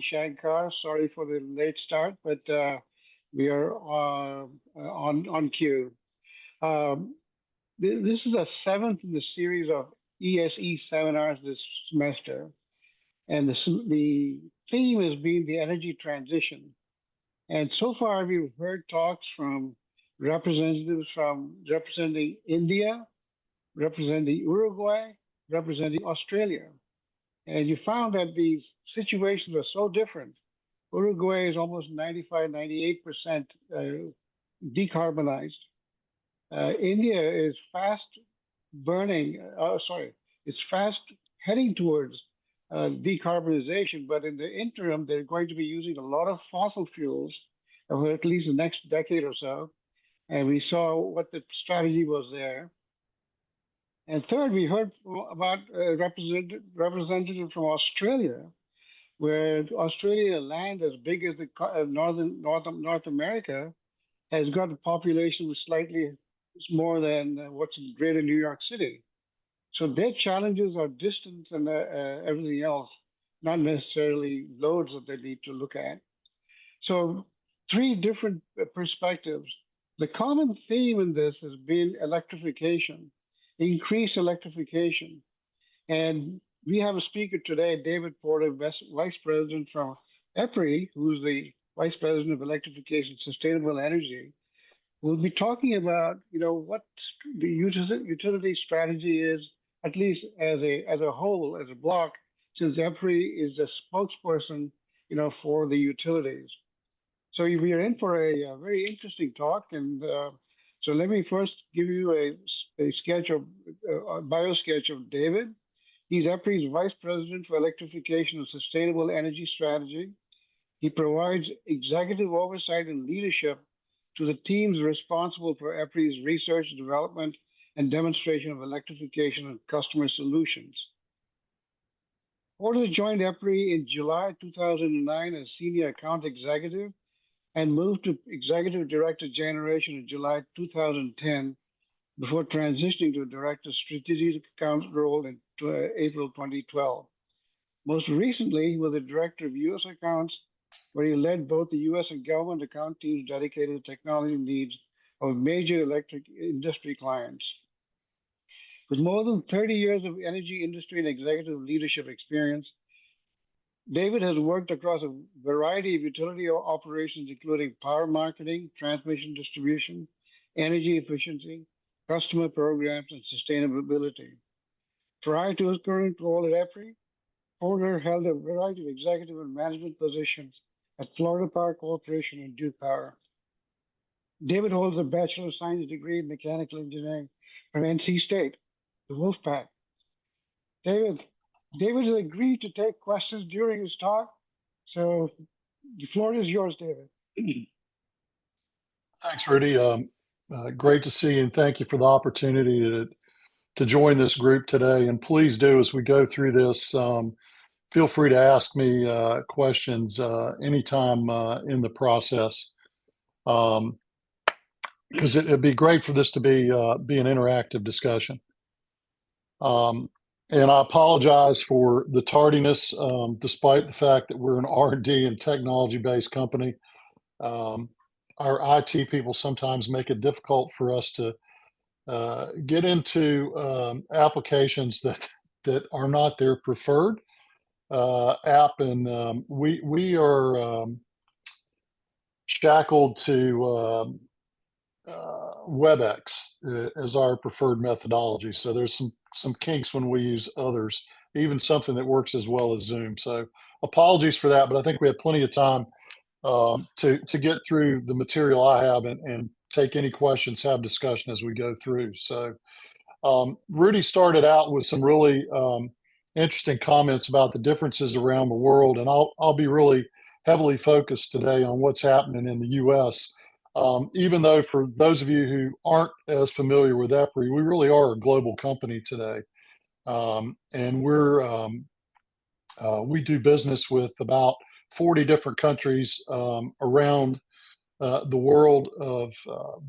Shankar. Sorry for the late start, but we are on cue. Um, this is the seventh in the series of ESE seminars this semester, and the theme has been the energy transition. And so far, we've heard talks from representatives from representing India, representing Uruguay, representing Australia. And you found that these situations are so different. Uruguay is almost 95, 98% decarbonized. India is fast burning, sorry, it's fast heading towards decarbonization, but in the interim, they're going to be using a lot of fossil fuels for at least the next decade or so. And we saw what the strategy was there. And third, we heard about a representative from Australia, where Australia, land as big as the North America, has got a population with slightly more than what's in Greater New York City. So their challenges are distance and everything else, not necessarily loads that they need to look at. So three different perspectives. The common theme in this has been electrification, increased electrification. And we have a speaker today, David Porter, Vice President from EPRI, who's the Vice President of Electrification Sustainable Energy. We'll be talking about, what the utility strategy is, at least as a whole, as a block, since EPRI is the spokesperson, for the utilities. So we are in for a very interesting talk, and so let me first give you a sketch of a bio sketch of David. He's EPRI's Vice President for Electrification and Sustainable Energy Strategy. He provides executive oversight and leadership to the teams responsible for EPRI's research, development, and demonstration of electrification and customer solutions. Porter joined EPRI in July 2009 as Senior Account Executive and moved to Executive Director Generation in July 2010 before transitioning to Director Strategic Accounts role in April 2012. Most recently, he was the Director of U.S. Accounts, where he led both the U.S. and government account teams dedicated to technology needs of major electric industry clients. With more than 30 years of energy industry and executive leadership experience, David has worked across a variety of utility operations, including power marketing, transmission distribution, energy efficiency, customer programs, and sustainability. Prior to his current role at EPRI, Porter held a variety of executive and management positions at Florida Power Corporation and Duke Power. David holds a Bachelor of Science degree in Mechanical Engineering from NC State, the Wolfpack. David has agreed to take questions during his talk, so the floor is yours, David. Thanks, Rudy. Great to see you, and thank you for the opportunity to join this group today. And please do, as we go through this, feel free to ask me questions anytime in the process, because it'd be great for this to be an interactive discussion. And I apologize for the tardiness, despite the fact that we're an R&D and technology-based company. Our IT people sometimes make it difficult for us to get into applications that are not their preferred app, and we are shackled to WebEx as our preferred methodology. So there's some kinks when we use others, even something that works as well as Zoom. So apologies for that, but I think we have plenty of time to get through the material I have and take any questions, have discussion as we go through. So Rudy started out with some really interesting comments about the differences around the world, and I'll be really heavily focused today on what's happening in the U.S. Even though for those of you who aren't as familiar with EPRI, we really are a global company today. And we do business with about 40 different countries around the world of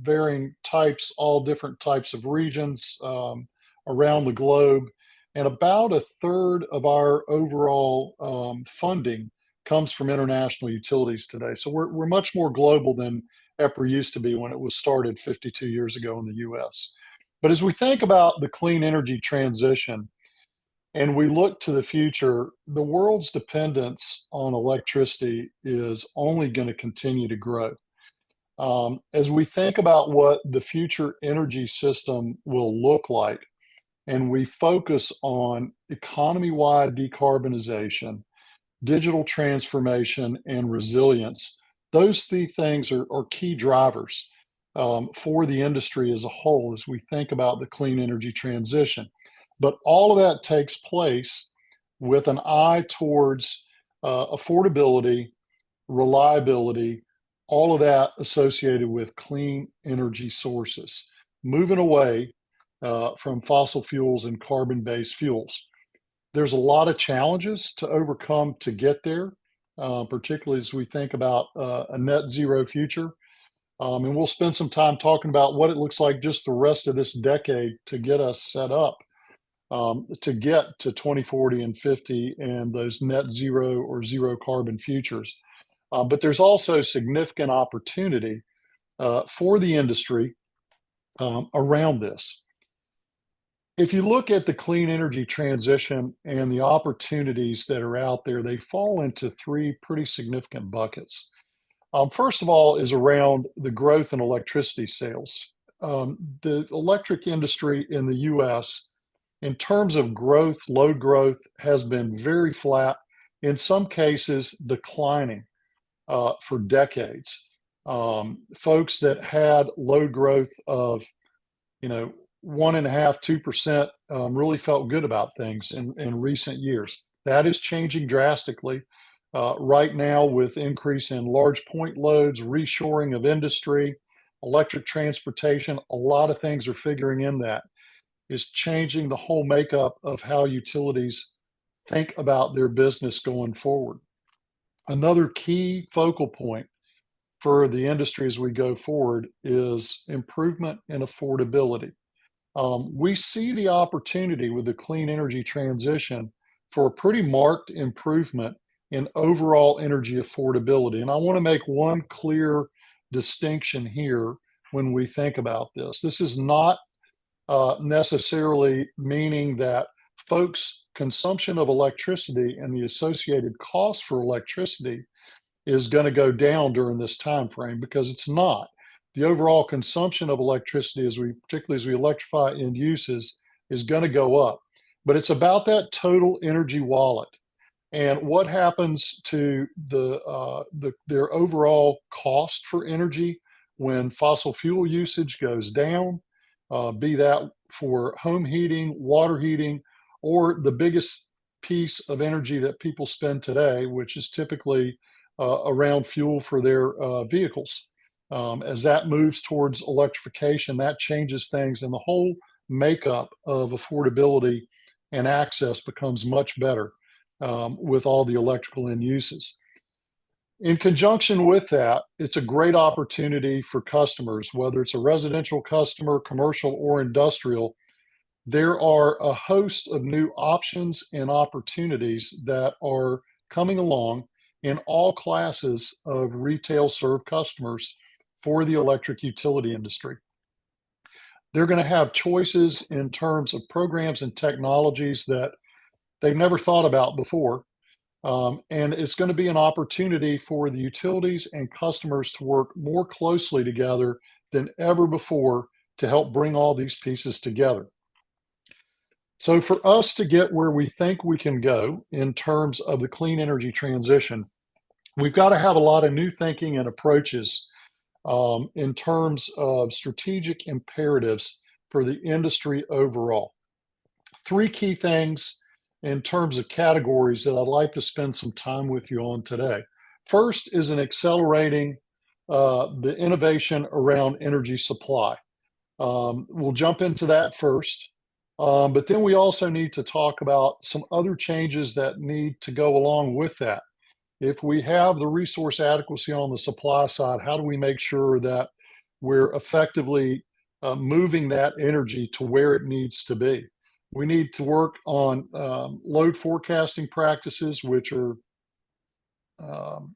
varying types, all different types of regions around the globe. And about a third of our overall funding comes from international utilities today. So we're much more global than EPRI used to be when it was started 52 years ago in the US. But as we think about the clean energy transition and we look to the future, the world's dependence on electricity is only going to continue to grow. As we think about what the future energy system will look like, and we focus on economy-wide decarbonization, digital transformation, and resilience, those three things are key drivers for the industry as a whole as we think about the clean energy transition. But all of that takes place with an eye towards affordability, reliability, all of that associated with clean energy sources, moving away from fossil fuels and carbon-based fuels. There's a lot of challenges to overcome to get there, particularly as we think about a net zero future. And we'll spend some time talking about what it looks like just the rest of this decade to get us set up to get to 2040 and 50 and those net zero or zero carbon futures. But there's also significant opportunity for the industry around this. If you look at the clean energy transition and the opportunities that are out there, they fall into three pretty significant buckets. First of all is around the growth in electricity sales. The electric industry in the US, in terms of growth, load growth, has been very flat, in some cases declining for decades. Folks that had load growth of, 1.5%, 2% really felt good about things in recent years. That is changing drastically right now with increase in large point loads, reshoring of industry, electric transportation. A lot of things are figuring in that is changing the whole makeup of how utilities think about their business going forward. Another key focal point for the industry as we go forward is improvement in affordability. We see the opportunity with the clean energy transition for a pretty marked improvement in overall energy affordability. And I want to make one clear distinction here when we think about this. This is not necessarily meaning that folks' consumption of electricity and the associated cost for electricity is going to go down during this time frame, because it's not. The overall consumption of electricity, particularly as we electrify end uses, is going to go up. But it's about that total energy wallet and what happens to their overall cost for energy when fossil fuel usage goes down, be that for home heating, water heating, or the biggest piece of energy that people spend today, which is typically around fuel for their vehicles. As that moves towards electrification, that changes things, and the whole makeup of affordability and access becomes much better with all the electrical end uses. In conjunction with that, it's a great opportunity for customers, whether it's a residential customer, commercial, or industrial. There are a host of new options and opportunities that are coming along in all classes of retail served customers for the electric utility industry. They're going to have choices in terms of programs and technologies that they've never thought about before. And it's going to be an opportunity for the utilities and customers to work more closely together than ever before to help bring all these pieces together. So for us to get where we think we can go in terms of the clean energy transition, we've got to have a lot of new thinking and approaches in terms of strategic imperatives for the industry overall. Three key things in terms of categories that I'd like to spend some time with you on today. First is an accelerating the innovation around energy supply. We'll jump into that first, but then we also need to talk about some other changes that need to go along with that. If we have the resource adequacy on the supply side, how do we make sure that we're effectively moving that energy to where it needs to be? We need to work on load forecasting practices, which are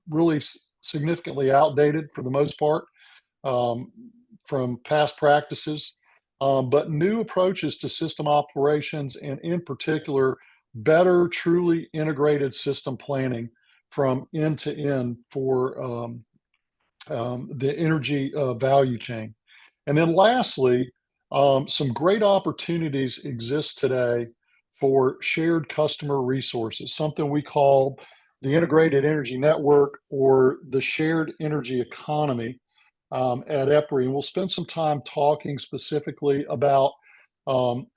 really significantly outdated for the most part um, from past practices. But new approaches to system operations, and in particular, better, truly integrated system planning from end to end for the energy value chain. And then lastly, some great opportunities exist today for shared customer resources, something we call the integrated energy network or the shared energy economy at EPRI. And we'll spend some time talking specifically about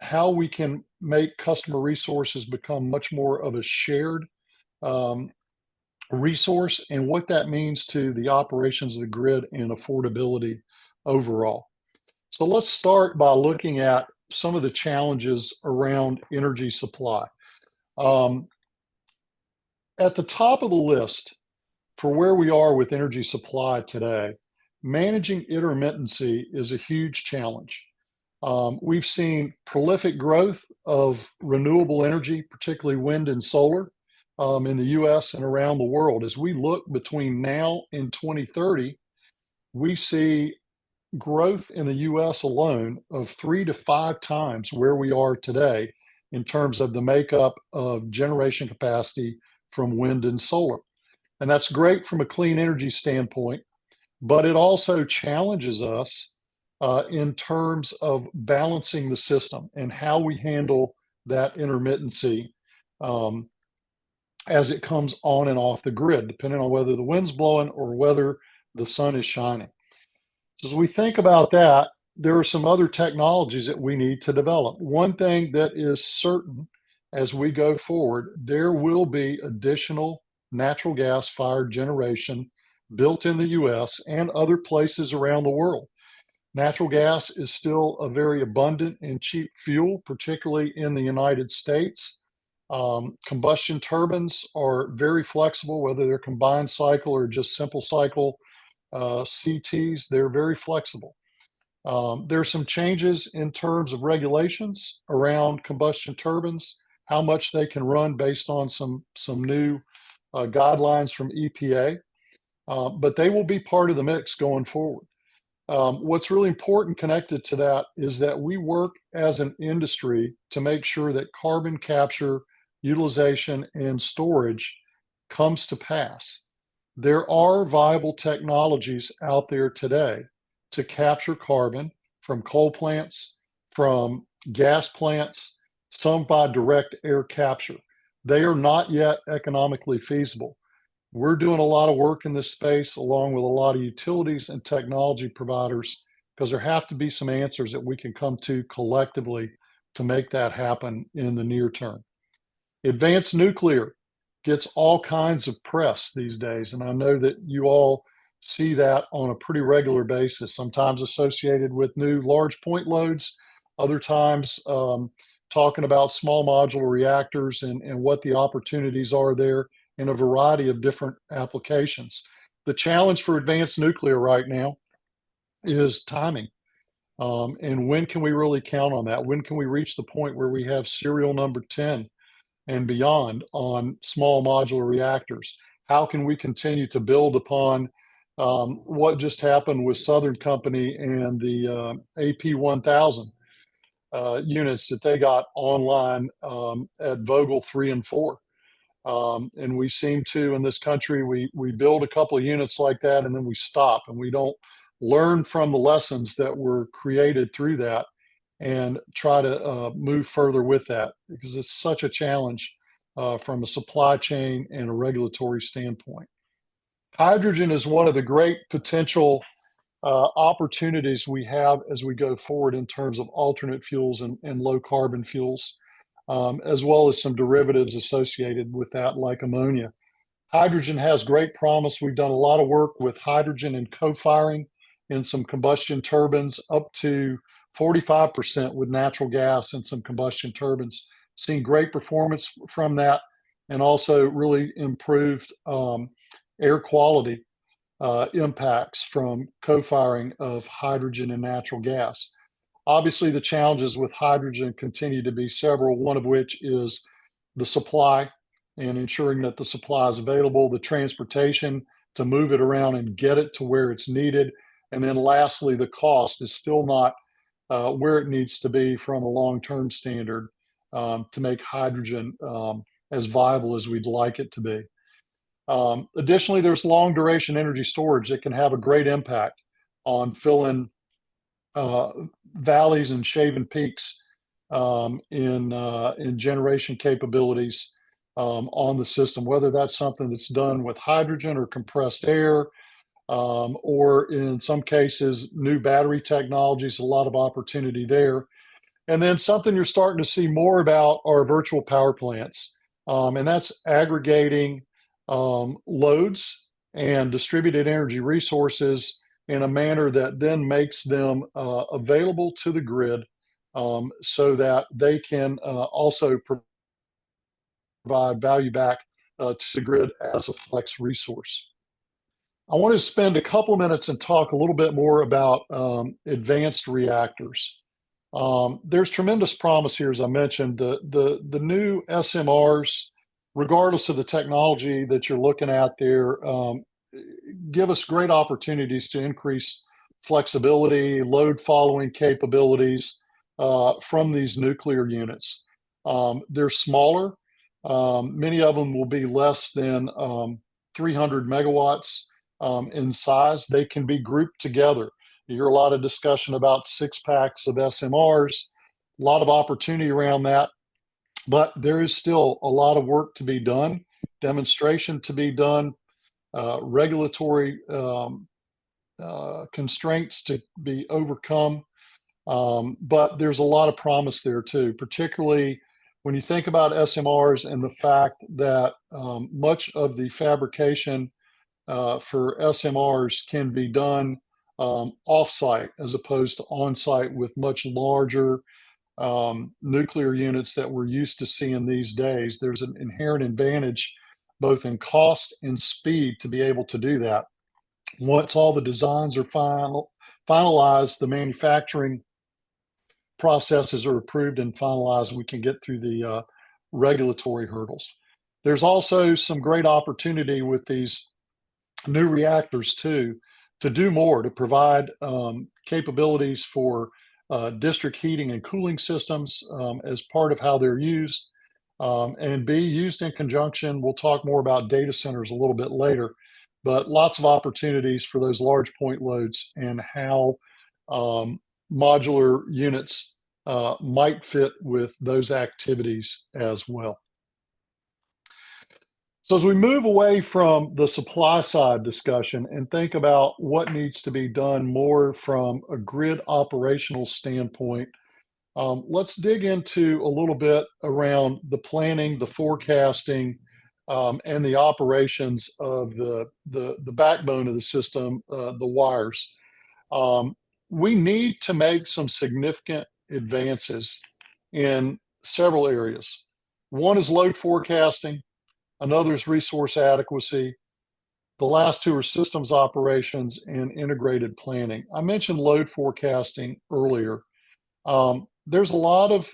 how we can make customer resources become much more of a shared um, resource and what that means to the operations of the grid and affordability overall. So let's start by looking at some of the challenges around energy supply. Um, at the top of the list for where we are with energy supply today, managing intermittency is a huge challenge. We've seen prolific growth of renewable energy, particularly wind and solar, in the US and around the world. As we look between now and 2030, we see growth in the US alone of 3 to 5 times where we are today in terms of the makeup of generation capacity from wind and solar. And that's great from a clean energy standpoint, but it also challenges us in terms of balancing the system and how we handle that intermittency um, as it comes on and off the grid, depending on whether the wind's blowing or whether the sun is shining. So as we think about that, there are some other technologies that we need to develop. One thing that is certain as we go forward, there will be additional natural gas fired generation built in the US and other places around the world. Natural gas is still a very abundant and cheap fuel, particularly in the United States. Combustion turbines are very flexible, whether they're combined cycle or just simple cycle CTs, they're very flexible. There's some changes in terms of regulations around combustion turbines, how much they can run based on some new guidelines from EPA, but they will be part of the mix going forward. What's really important connected to that is that we work as an industry to make sure that carbon capture, utilization, and storage comes to pass. There are viable technologies out there today to capture carbon from coal plants, from gas plants, some by direct air capture. They are not yet economically feasible. We're doing a lot of work in this space along with a lot of utilities and technology providers because there have to be some answers that we can come to collectively to make that happen in the near term. Advanced nuclear gets all kinds of press these days, and I know that you all see that on a pretty regular basis, sometimes associated with new large point loads, other times talking about small modular reactors and what the opportunities are there in a variety of different applications. The challenge for advanced nuclear right now is timing. And when can we really count on that? When can we reach the point where we have serial number 10 and beyond on small modular reactors? How can we continue to build upon what just happened with Southern Company and the AP 1000 units that they got online at Vogtle 3 and 4? And we seem to, in this country, we build a couple of units like that and then we stop and we don't learn from the lessons that were created through that and try to move further with that because it's such a challenge from a supply chain and a regulatory standpoint. Hydrogen is one of the great potential opportunities we have as we go forward in terms of alternate fuels and low carbon fuels, as well as some derivatives associated with that, like ammonia. Hydrogen has great promise. We've done a lot of work with hydrogen and co-firing in some combustion turbines, up to 45% with natural gas in some combustion turbines. Seen great performance from that and also really improved air quality impacts from co-firing of hydrogen and natural gas. Obviously, the challenges with hydrogen continue to be several, one of which is the supply. and ensuring that the supply is available, the transportation to move it around and get it to where it's needed. And then lastly, the cost is still not where it needs to be from a long-term standard to make hydrogen as viable as we'd like it to be. Additionally, there's long duration energy storage that can have a great impact on filling valleys and shaven peaks in generation capabilities on the system, whether that's something that's done with hydrogen or compressed air, or in some cases, new battery technologies, a lot of opportunity there. And then something you're starting to see more about are virtual power plants. And that's aggregating loads and distributed energy resources in a manner that then makes them available to the grid so that they can also provide value back to the grid as a flex resource. I want to spend a couple minutes and talk a little bit more about advanced reactors. There's tremendous promise here, as I mentioned. The new SMRs, regardless of the technology that you're looking at there, give us great opportunities to increase flexibility, load following capabilities from these nuclear units. They're smaller. Many of them will be less than 300 megawatts in size. They can be grouped together. You hear a lot of discussion about 6-packs of SMRs, a lot of opportunity around that, but there is still a lot of work to be done, demonstration to be done, regulatory constraints to be overcome. But there's a lot of promise there too, particularly when you think about SMRs and the fact that much of the fabrication for SMRs can be done off-site as opposed to on-site with much larger nuclear units that we're used to seeing these days. There's an inherent advantage both in cost and speed to be able to do that. Once all the designs are finalized, the manufacturing processes are approved and finalized, we can get through the regulatory hurdles. There's also some great opportunity with these new reactors too, to do more, to provide capabilities for district heating and cooling systems as part of how they're used, and be used in conjunction. We'll talk more about data centers a little bit later, but lots of opportunities for those large point loads and how modular units might fit with those activities as well. So as we move away from the supply side discussion and think about what needs to be done more from a grid operational standpoint, let's dig into a little bit around the planning, the forecasting, and the operations of the backbone of the system, the wires. We need to make some significant advances in several areas. One is load forecasting. Another is resource adequacy. The last two are systems operations and integrated planning. I mentioned load forecasting earlier. There's a lot of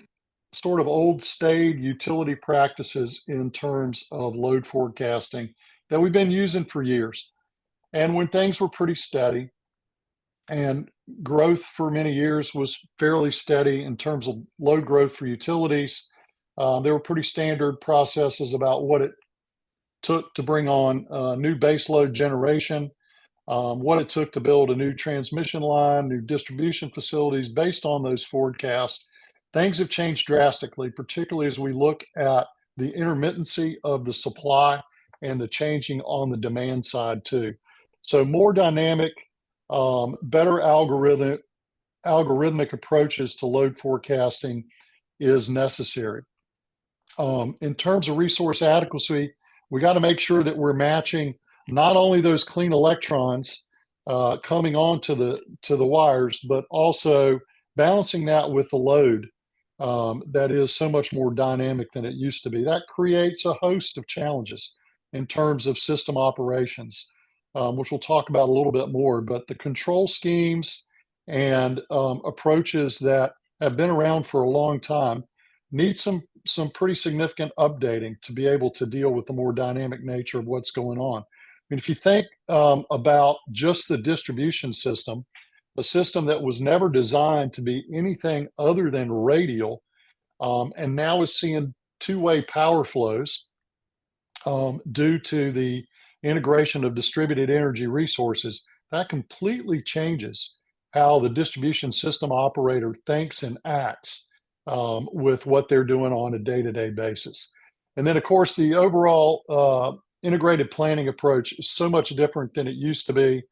sort of old staid utility practices in terms of load forecasting that we've been using for years. And when things were pretty steady and growth for many years was fairly steady in terms of load growth for utilities, there were pretty standard processes about what it took to bring on new baseload generation, what it took to build a new transmission line, new distribution facilities based on those forecasts. Things have changed drastically, particularly as we look at the intermittency of the supply and the changing on the demand side too. So more dynamic, better algorithmic approaches to load forecasting is necessary. In terms of resource adequacy, we got to make sure that we're matching not only those clean electrons coming onto the wires, but also balancing that with the load that is so much more dynamic than it used to be. That creates a host of challenges in terms of system operations, which we'll talk about a little bit more. But the control schemes and approaches that have been around for a long time need some some pretty significant updating to be able to deal with the more dynamic nature of what's going on. I mean, if you think about just the distribution system, a system that was never designed to be anything other than radial, and now is seeing two-way power flows due to the integration of distributed energy resources, that completely changes how the distribution system operator thinks and acts with what they're doing on a day-to-day basis. And then, of course, the overall integrated planning approach is so much different than it used to be.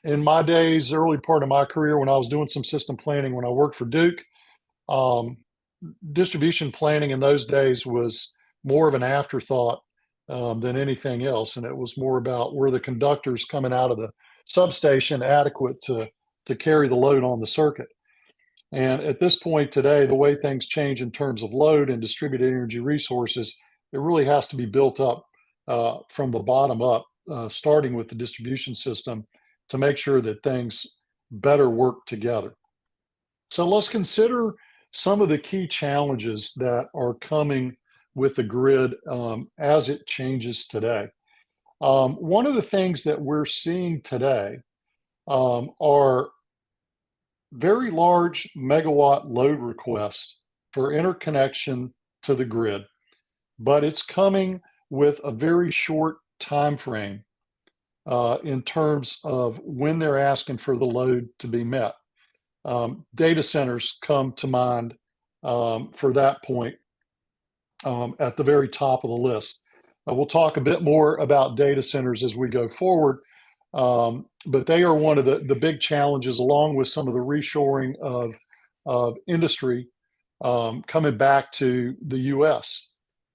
In my days, early part of my career, when I was doing some system planning, when I worked for Duke, distribution planning in those days was more of an afterthought than anything else. And it was more about were the conductors coming out of the substation adequate to carry the load on the circuit. And at this point today, the way things change in terms of load and distributed energy resources, it really has to be built up from the bottom up, starting with the distribution system to make sure that things better work together. So let's consider some of the key challenges that are coming with the grid as it changes today. One of the things that we're seeing today are very large megawatt load requests for interconnection to the grid, but it's coming with a very short time frame in terms of when they're asking for the load to be met. Data centers come to mind for that point at the very top of the list. We'll talk a bit more about data centers as we go forward, but they are one of the big challenges, along with some of the reshoring of industry coming back to the US.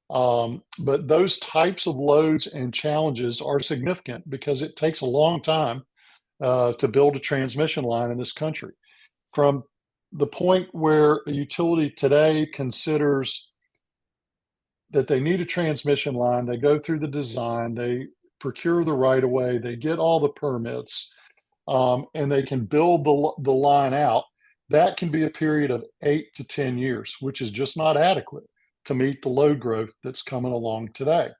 But those types of loads and challenges are significant because it takes a long time to build a transmission line in this country. From the point where a utility today considers that they need a transmission line, they go through the design, they procure the right of way, they get all the permits, and they can build the line out. That can be a period of 8 to 10 years, which is just not adequate to meet the load growth that's coming along today.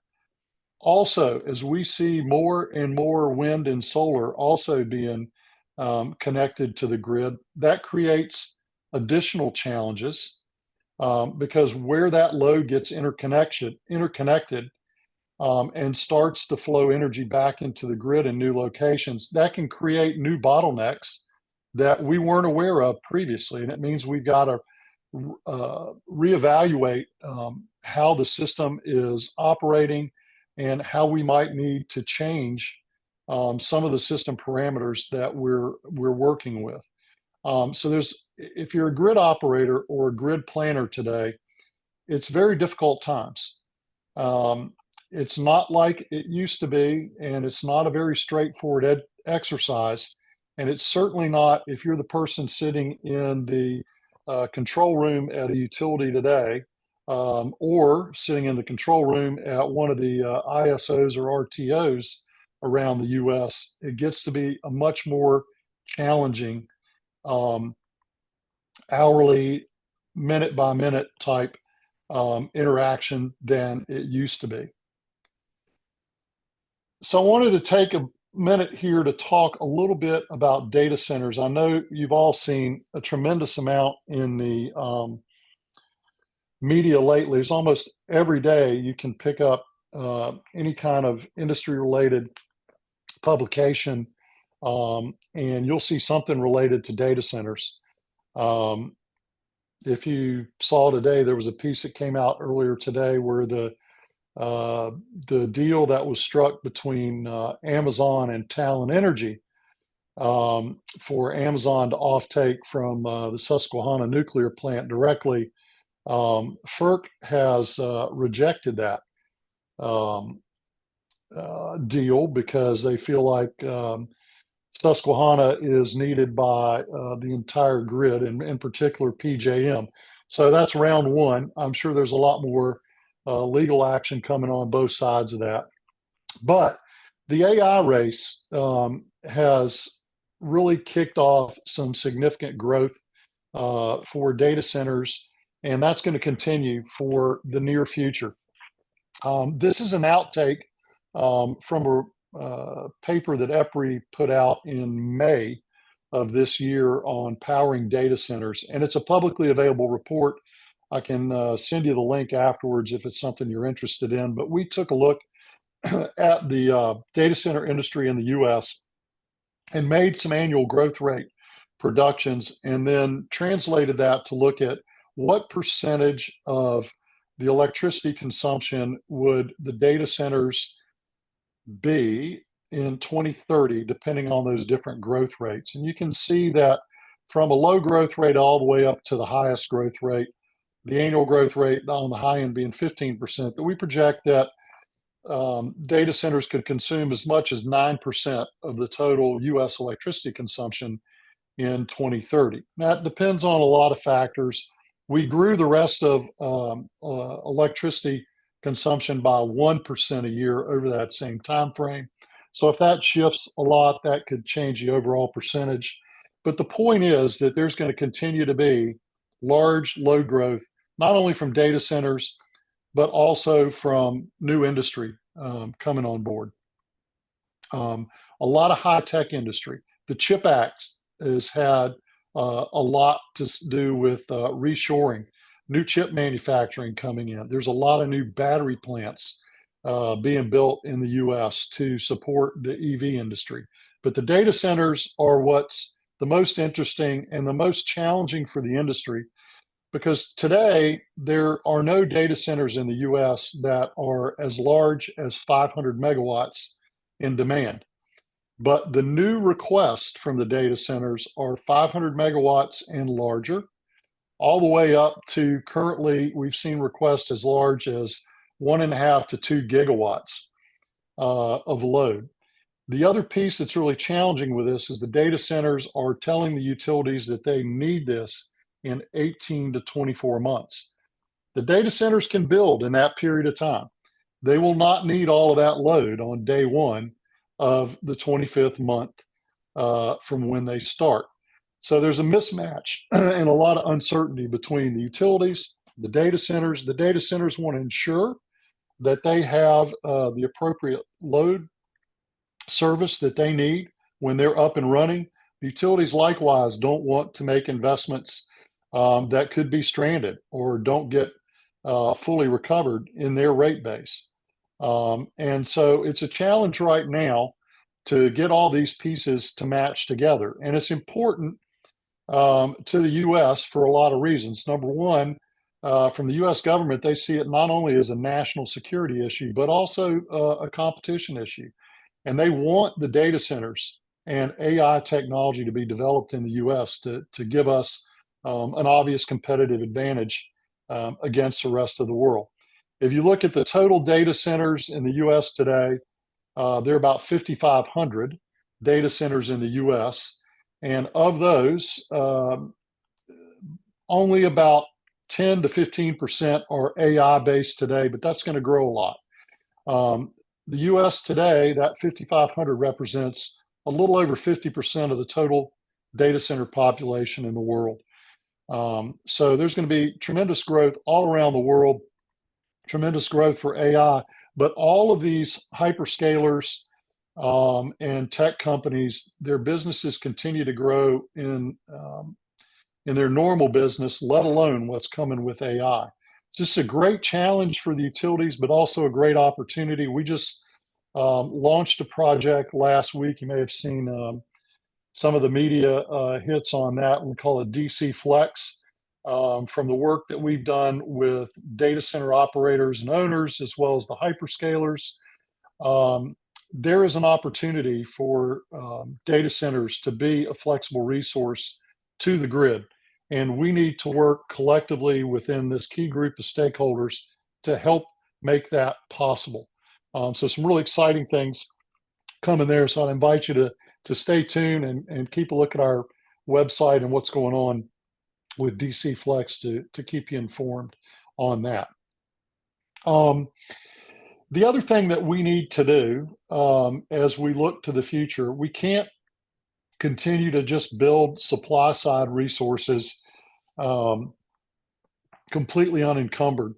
Also, as we see more and more wind and solar also being connected to the grid, that creates additional challenges because where that load gets interconnected and starts to flow energy back into the grid in new locations, that can create new bottlenecks that we weren't aware of previously. And it means we've got to reevaluate how the system is operating and how we might need to change some of the system parameters that we're working with. So if you're a grid operator or a grid planner today, it's very difficult times. It's not like it used to be, and it's not a very straightforward exercise. And it's certainly not if you're the person sitting in the control room at a utility today, or sitting in the control room at one of the ISOs or RTOs around the US. It gets to be a much more challenging hourly, minute by minute type interaction than it used to be. So I wanted to take a minute here to talk a little bit about data centers. I know you've all seen a tremendous amount in the media lately. It's almost every day you can pick up any kind of industry related publication and you'll see something related to data centers. If you saw today, there was a piece that came out earlier today where the deal that was struck between Amazon and Talon Energy for Amazon to offtake from the Susquehanna nuclear plant directly, FERC has rejected that deal because they feel like Susquehanna is needed by the entire grid, and in particular PJM. So that's round one. I'm sure there's a lot more legal action coming on both sides of that. But the AI race has really kicked off some significant growth for data centers and that's going to continue for the near future. This is an outtake from a paper that EPRI put out in May of this year on powering data centers, and it's a publicly available report. I can send you the link afterwards if it's something you're interested in. But we took a look at the data center industry in the US and made some annual growth rate productions and then translated that to look at what percentage of the electricity consumption would the data centers be in 2030, depending on those different growth rates. And you can see that from a low growth rate all the way up to the highest growth rate, the annual growth rate on the high end being 15%, that we project that data centers could consume as much as 9% of the total US electricity consumption in 2030. That depends on a lot of factors. We grew the rest of electricity consumption by 1% a year over that same time frame. So if that shifts a lot, that could change the overall percentage. But the point is that there's going to continue to be large load growth, not only from data centers, but also from new industry coming on board. A lot of high-tech industry. The CHIP Act has had a lot to do with reshoring, new chip manufacturing coming in. There's a lot of new battery plants being built in the US to support the EV industry. But the data centers are what's the most interesting and the most challenging for the industry, because today there are no data centers in the US that are as large as 500 megawatts in demand. But the new requests from the data centers are 500 megawatts and larger, all the way up to currently we've seen requests as large as 1.5 to 2 gigawatts of load. The other piece that's really challenging with this is the data centers are telling the utilities that they need this in 18 to 24 months. The data centers can build in that period of time. They will not need all of that load on day one of the 25th month from when they start. So there's a mismatch and a lot of uncertainty between the utilities, the data centers. The data centers want to ensure that they have the appropriate load service that they need when they're up and running. The utilities likewise don't want to make investments that could be stranded or don't get fully recovered in their rate base. And so it's a challenge right now to get all these pieces to match together. And it's important to the US for a lot of reasons. Number one, from the US government, they see it not only as a national security issue, but also a competition issue. And they want the data centers and AI technology to be developed in the US to give us an obvious competitive advantage against the rest of the world. If you look at the total data centers in the US today, there are about 5,500 data centers in the US. And of those, only about 10 to 15% are AI based today, but that's going to grow a lot. The US today, that 5,500 represents a little over 50% of the total data center population in the world. So there's going to be tremendous growth all around the world, tremendous growth for AI, but all of these hyperscalers and tech companies, their businesses continue to grow in their normal business, let alone what's coming with AI. It's just a great challenge for the utilities, but also a great opportunity. We just launched a project last week. You may have seen some of the media hits on that. We call it DC Flex. From the work that we've done with data center operators and owners, as well as the hyperscalers, there is an opportunity for data centers to be a flexible resource to the grid. And we need to work collectively within this key group of stakeholders to help make that possible. So some really exciting things coming there. So I invite you to stay tuned and keep a look at our website and what's going on with DC Flex to keep you informed on that. The other thing that we need to do as we look to the future, we can't continue to just build supply side resources completely unencumbered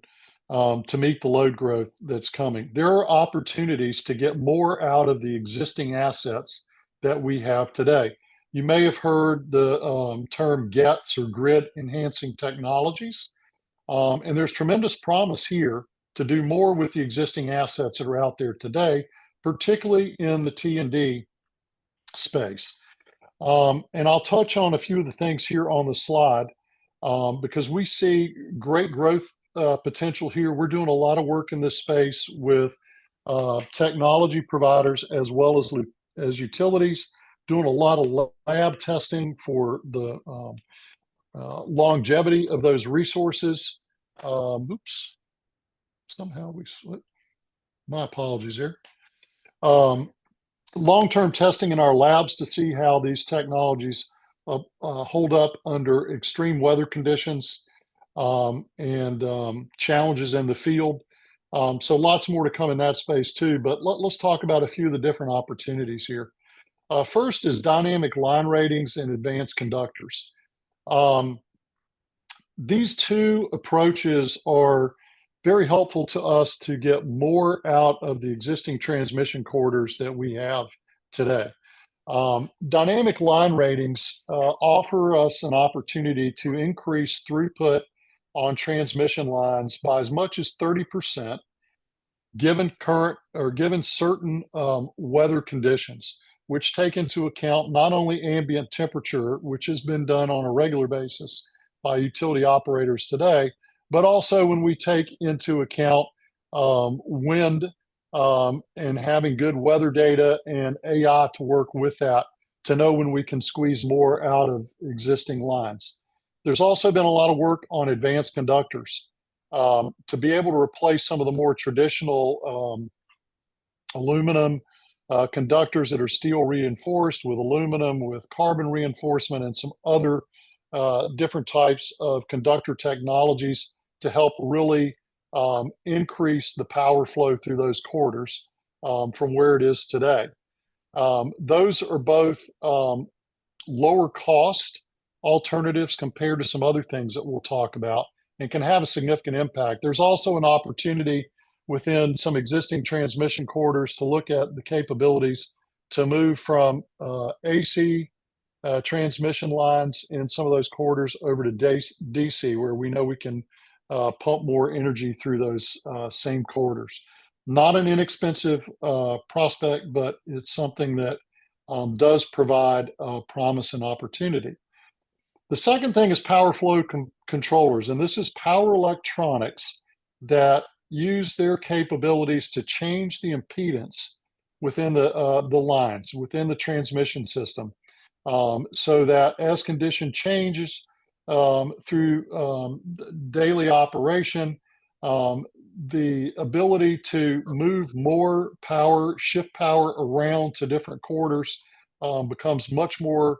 to meet the load growth that's coming. There are opportunities to get more out of the existing assets that we have today. You may have heard the term GETS, or grid enhancing technologies. And there's tremendous promise here to do more with the existing assets that are out there today, particularly in the T&D space. And I'll touch on a few of the things here on the slide because we see great growth potential here. We're doing a lot of work in this space with technology providers as well as utilities, doing a lot of lab testing for the longevity of those resources. Oops, somehow we slipped. My apologies here. Long-term testing in our labs to see how these technologies hold up under extreme weather conditions and challenges in the field. So lots more to come in that space too, but let's talk about a few of the different opportunities here. First is dynamic line ratings and advanced conductors. These two approaches are very helpful to us to get more out of the existing transmission corridors that we have today. Dynamic line ratings offer us an opportunity to increase throughput on transmission lines by as much as 30%, given certain weather conditions, which take into account not only ambient temperature, which has been done on a regular basis by utility operators today, but also when we take into account wind and having good weather data and AI to work with that to know when we can squeeze more out of existing lines. There's also been a lot of work on advanced conductors to be able to replace some of the more traditional aluminum conductors that are steel reinforced with aluminum, with carbon reinforcement, and some other different types of conductor technologies to help really increase the power flow through those corridors from where it is today. Those are both lower cost alternatives compared to some other things that we'll talk about and can have a significant impact. There's also an opportunity within some existing transmission corridors to look at the capabilities to move from AC transmission lines in some of those corridors over to DC, where we know we can pump more energy through those same corridors. Not an inexpensive prospect, but it's something that does provide promise and opportunity. The second thing is power flow controllers, and this is power electronics that use their capabilities to change the impedance within the lines, within the transmission system, so that as condition changes through daily operation, the ability to move more power, shift power around to different corridors becomes much more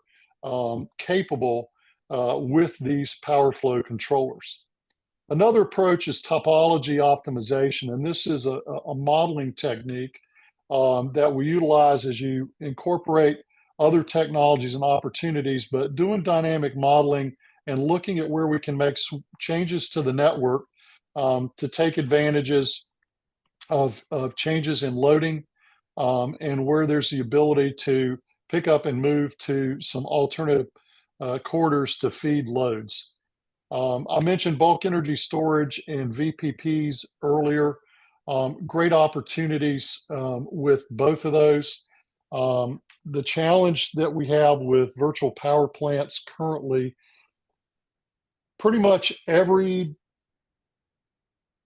capable with these power flow controllers. Another approach is topology optimization, and this is a modeling technique that we utilize as you incorporate other technologies and opportunities, but doing dynamic modeling and looking at where we can make changes to the network to take advantages of changes in loading and where there's the ability to pick up and move to some alternative corridors to feed loads. I mentioned bulk energy storage and VPPs earlier. Great opportunities with both of those. The challenge that we have with virtual power plants currently, pretty much every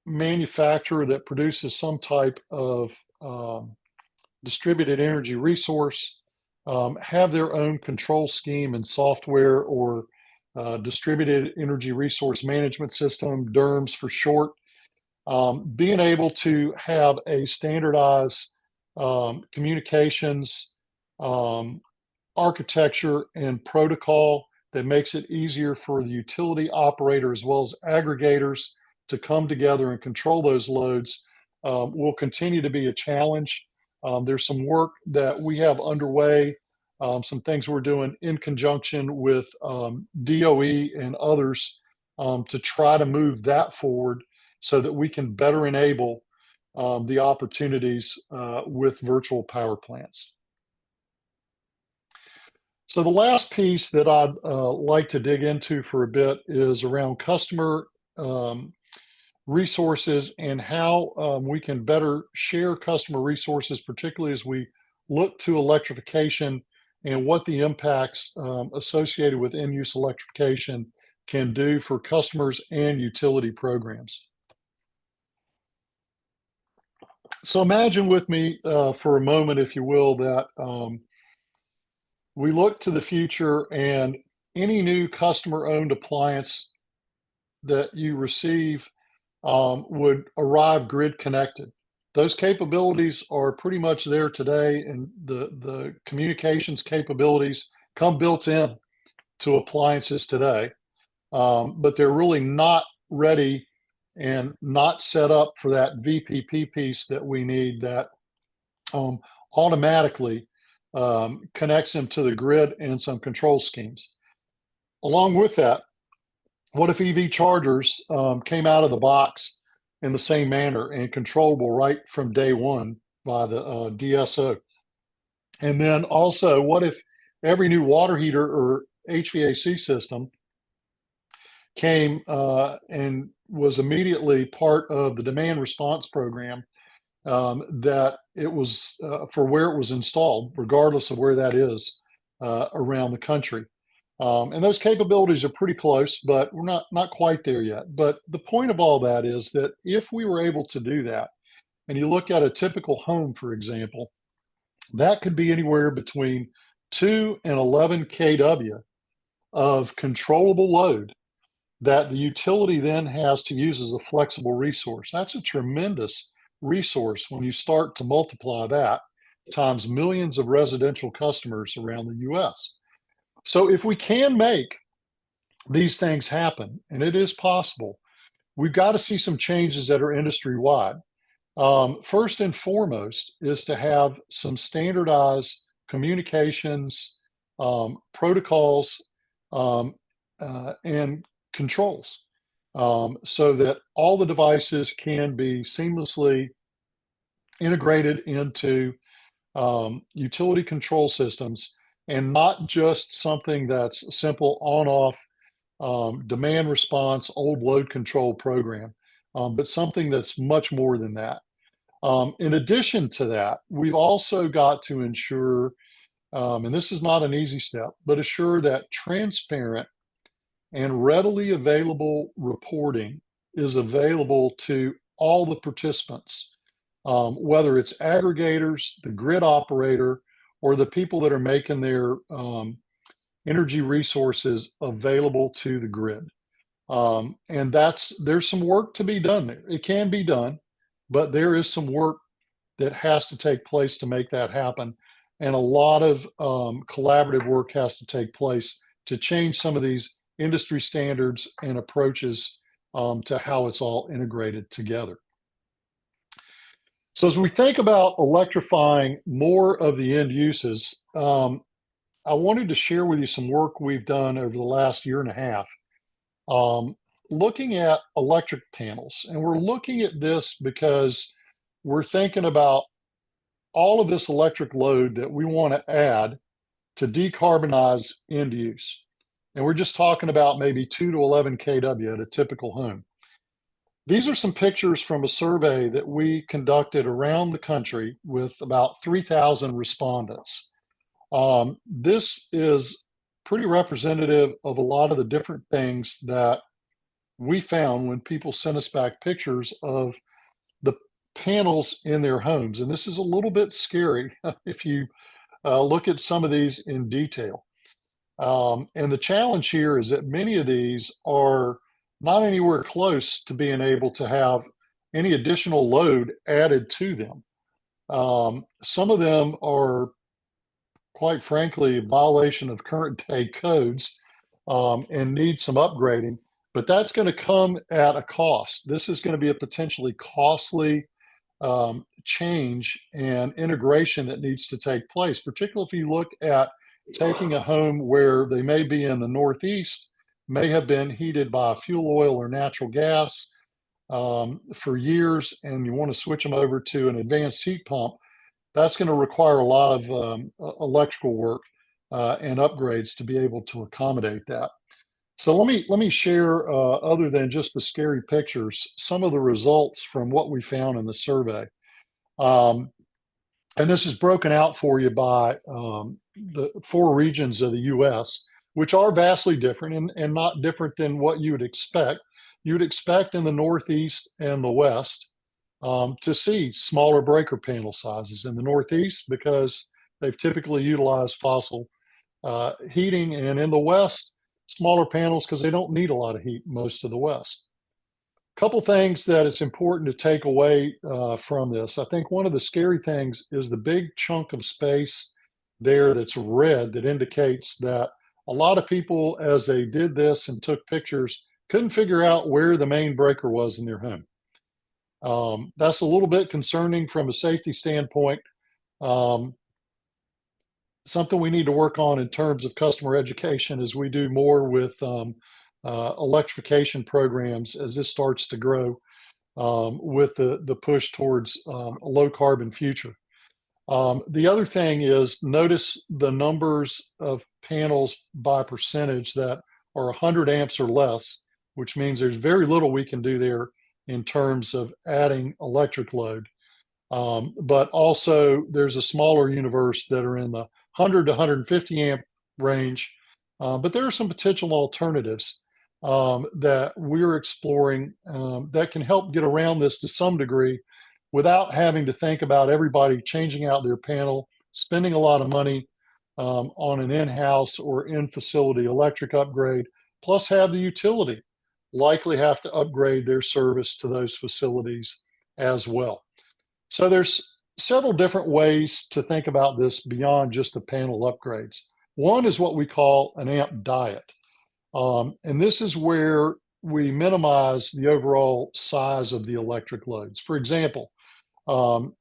manufacturer that produces some type of distributed energy resource have their own control scheme and software or distributed energy resource management system, DERMS for short. Being able to have a standardized communications architecture and protocol that makes it easier for the utility operator as well as aggregators to come together and control those loads will continue to be a challenge. There's some work that we have underway, some things we're doing in conjunction with DOE and others to try to move that forward so that we can better enable the opportunities with virtual power plants. So the last piece that I'd like to dig into for a bit is around customer resources and how we can better share customer resources, particularly as we look to electrification and what the impacts associated with end-use electrification can do for customers and utility programs. So imagine with me for a moment, if you will, that we look to the future and any new customer-owned appliance that you receive would arrive grid connected. Those capabilities are pretty much there today, and the communications capabilities come built in to appliances today, but they're really not ready and not set up for that VPP piece that we need that automatically connects them to the grid and some control schemes. Along with that, what if EV chargers came out of the box in the same manner and controllable right from day one by the DSO? And then also, what if every new water heater or HVAC system came and was immediately part of the demand response program that it was for where it was installed, regardless of where that is around the country. And those capabilities are pretty close, but we're not quite there yet. But the point of all that is that if we were able to do that, and you look at a typical home, for example, that could be anywhere between 2 and 11 kW of controllable load that the utility then has to use as a flexible resource. That's a tremendous resource when you start to multiply that times millions of residential customers around the US. So if we can make these things happen, and it is possible, we've got to see some changes that are industry-wide. First and foremost is to have some standardized communications, protocols, and controls so that all the devices can be seamlessly integrated into utility control systems and not just something that's simple on-off demand response, old load control program, but something that's much more than that. In addition to that, we've also got to ensure, and this is not an easy step, but assure that transparent and readily available reporting is available to all the participants, whether it's aggregators, the grid operator, or the people that are making their energy resources available to the grid. And there's some work to be done there. It can be done, but there is some work that has to take place to make that happen. And a lot of collaborative work has to take place to change some of these industry standards and approaches to how it's all integrated together. So as we think about electrifying more of the end uses, I wanted to share with you some work we've done over the last year and a half, looking at electric panels. And we're looking at this because we're thinking about all of this electric load that we want to add to decarbonize end use. And we're just talking about maybe 2 to 11 kW at a typical home. These are some pictures from a survey that we conducted around the country with about 3,000 respondents. This is pretty representative of a lot of the different things that we found when people sent us back pictures of the panels in their homes. And this is a little bit scary if you look at some of these in detail. And the challenge here is that many of these are not anywhere close to being able to have any additional load added to them. Some of them are, quite frankly, a violation of current day codes and need some upgrading, but that's going to come at a cost. This is going to be a potentially costly change and integration that needs to take place, particularly if you look at taking a home where they may be in the Northeast may have been heated by fuel oil or natural gas for years, and you want to switch them over to an advanced heat pump, that's going to require a lot of electrical work and upgrades to be able to accommodate that. So let me share, other than just the scary pictures, some of the results from what we found in the survey. Um, and this is broken out for you by the 4 regions of the U.S., which are vastly different and not different than what you would expect. You would expect in the Northeast and the West to see smaller breaker panel sizes in the Northeast because they've typically utilized fossil heating, and in the West, smaller panels because they don't need a lot of heat most of the West. Couple things that it's important to take away from this. I think one of the scary things is the big chunk of space there that's red that indicates that a lot of people, as they did this and took pictures, couldn't figure out where the main breaker was in their home. That's a little bit concerning from a safety standpoint. Um, Something we need to work on in terms of customer education as we do more with electrification programs as this starts to grow with the push towards a low carbon future. The other thing is notice the numbers of panels by percentage that are 100 amps or less, which means there's very little we can do there in terms of adding electric load. But also there's a smaller universe that are in the 100 to 150 amp range. But there are some potential alternatives that we're exploring that can help get around this to some degree without having to think about everybody changing out their panel, spending a lot of money on an in-house or in-facility electric upgrade, plus have the utility likely have to upgrade their service to those facilities as well. So there's several different ways to think about this beyond just the panel upgrades. One is what we call an amp diet. And this is where we minimize the overall size of the electric loads. For example,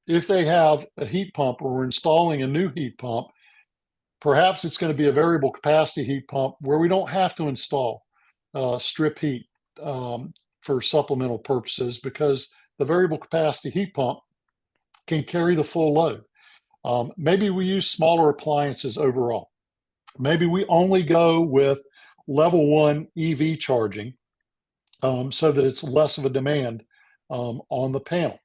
if they have a heat pump or we're installing a new heat pump, perhaps it's going to be a variable capacity heat pump where we don't have to install strip heat for supplemental purposes because the variable capacity heat pump can carry the full load. Maybe we use smaller appliances overall. Maybe we only go with level 1 EV charging so that it's less of a demand on the panel.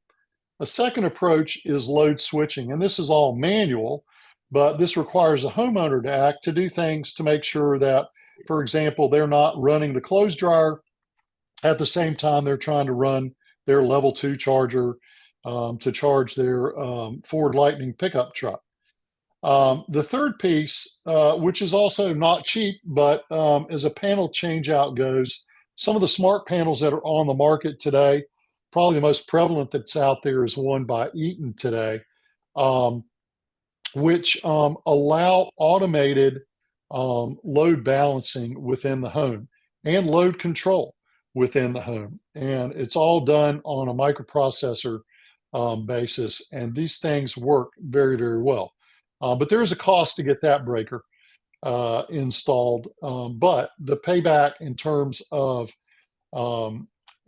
A second approach is load switching, and this is all manual, but this requires a homeowner to act to do things to make sure that, for example, they're not running the clothes dryer at the same time they're trying to run their level 2 charger to charge their Ford Lightning pickup truck. The third piece, which is also not cheap, but as a panel change out goes, some of the smart panels that are on the market today, probably the most prevalent that's out there is one by Eaton today, which allow automated load balancing within the home and load control within the home. And it's all done on a microprocessor basis. And these things work very, very well. But there is a cost to get that breaker installed. But the payback in terms of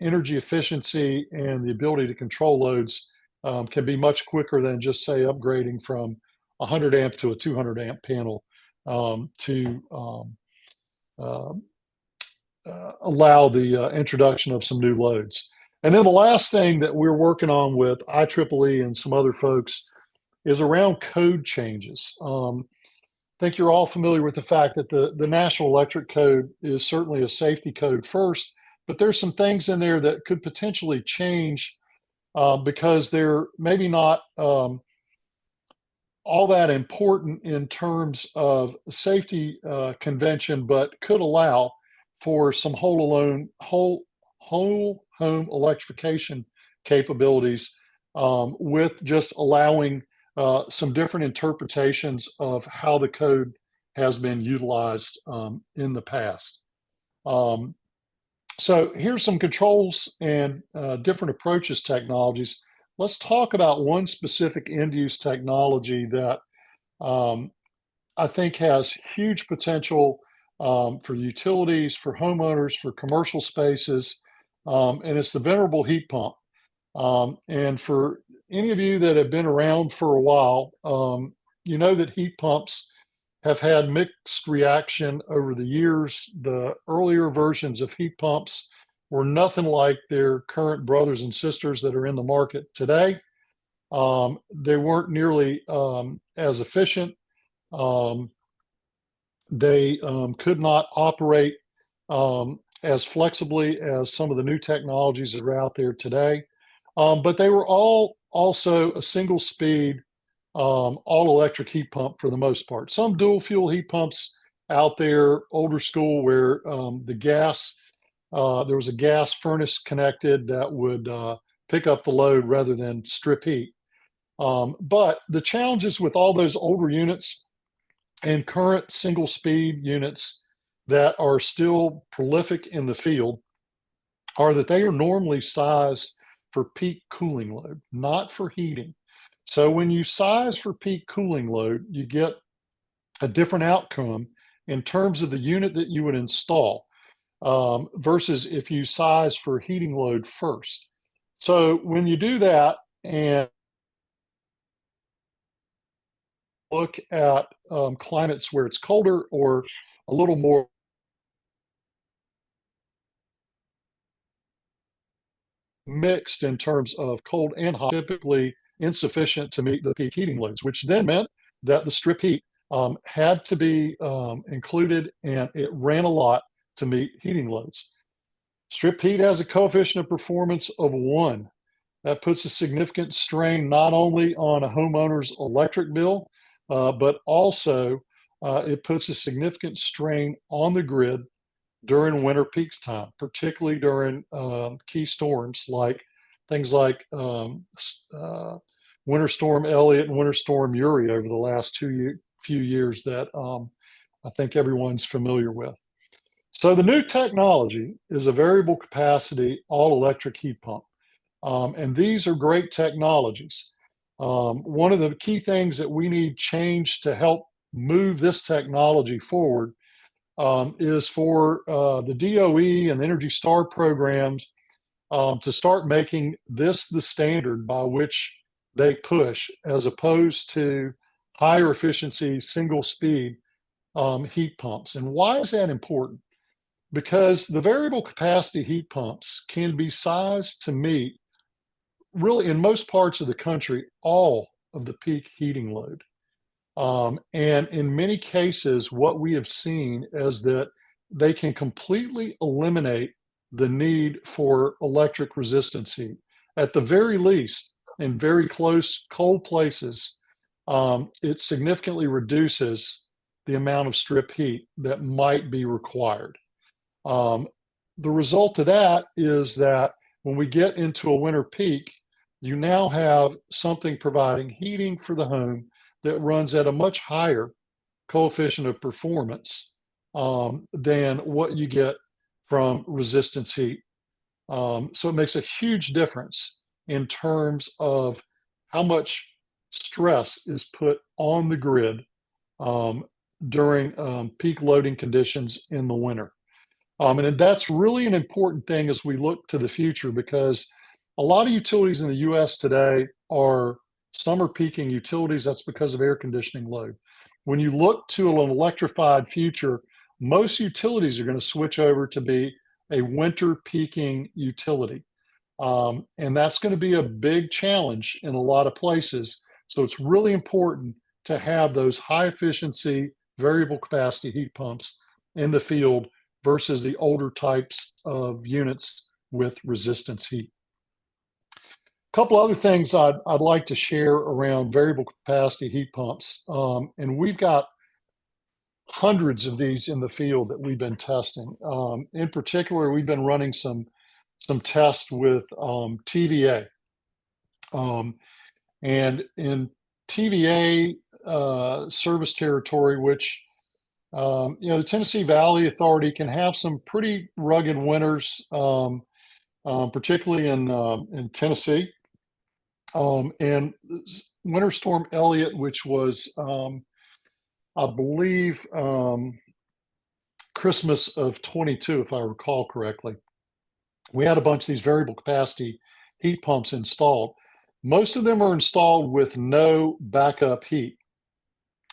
energy efficiency and the ability to control loads can be much quicker than just say upgrading from 100 amp to a 200 amp panel to allow the introduction of some new loads. And then the last thing that we're working on with IEEE and some other folks is around code changes. I think you're all familiar with the fact that the National Electric Code is certainly a safety code first, but there's some things in there that could potentially change because they're maybe not all that important in terms of safety convention, but could allow for some whole home electrification capabilities with just allowing some different interpretations of how the code has been utilized in the past. So here's some controls and different approaches technologies. Let's talk about one specific end-use technology that I think has huge potential for utilities, for homeowners, for commercial spaces, and it's the venerable heat pump. And for any of you that have been around for a while, you know that heat pumps have had mixed reaction over the years. The earlier versions of heat pumps were nothing like their current brothers and sisters that are in the market today. They weren't nearly as efficient. Um, they could not operate as flexibly as some of the new technologies that are out there today. But they were all also a single speed, all electric heat pump for the most part. Some dual fuel heat pumps out there, older school, where the gas, there was a gas furnace connected that would pick up the load rather than strip heat. But the challenges with all those older units and current single speed units that are still prolific in the field are that they are normally sized for peak cooling load, not for heating. So when you size for peak cooling load, you get a different outcome in terms of the unit that you would install versus if you size for heating load first. So when you do that and look at climates where it's colder or a little more mixed in terms of cold and hot, typically insufficient to meet the peak heating loads, which then meant that the strip heat had to be included and it ran a lot to meet heating loads. Strip heat has a coefficient of performance of 1. That puts a significant strain not only on a homeowner's electric bill, but also it puts a significant strain on the grid during winter peaks time, particularly during key storms like things like Winter Storm Elliott and Winter Storm Uri over the last few years that I think everyone's familiar with. So the new technology is a variable capacity all electric heat pump. And these are great technologies. One of the key things that we need change to help move this technology forward is for the DOE and Energy Star programs to start making this the standard by which they push, as opposed to higher efficiency single speed heat pumps. And why is that important? Because the variable capacity heat pumps can be sized to meet, really in most parts of the country, all of the peak heating load. And in many cases, what we have seen is that they can completely eliminate the need for electric resistance heat. At the very least, in very close cold places, it significantly reduces the amount of strip heat that might be required. The result of that is that when we get into a winter peak, you now have something providing heating for the home that runs at a much higher coefficient of performance than what you get from resistance heat. So it makes a huge difference in terms of how much stress is put on the grid during peak loading conditions in the winter. And that's really an important thing as we look to the future, because a lot of utilities in the US today are summer peaking utilities. That's because of air conditioning load. When you look to an electrified future, most utilities are going to switch over to be a winter peaking utility. And that's going to be a big challenge in a lot of places. So it's really important to have those high efficiency variable capacity heat pumps in the field versus the older types of units with resistance heat. A couple other things I'd like to share around variable capacity heat pumps. And we've got hundreds of these in the field that we've been testing. In particular, we've been running some tests with TVA. And in TVA service territory, which the Tennessee Valley Authority can have some pretty rugged winters, particularly in Tennessee. And Winter Storm Elliott, which was, I believe, Christmas of 22, if I recall correctly. We had a bunch of these variable capacity heat pumps installed. Most of them are installed with no backup heat.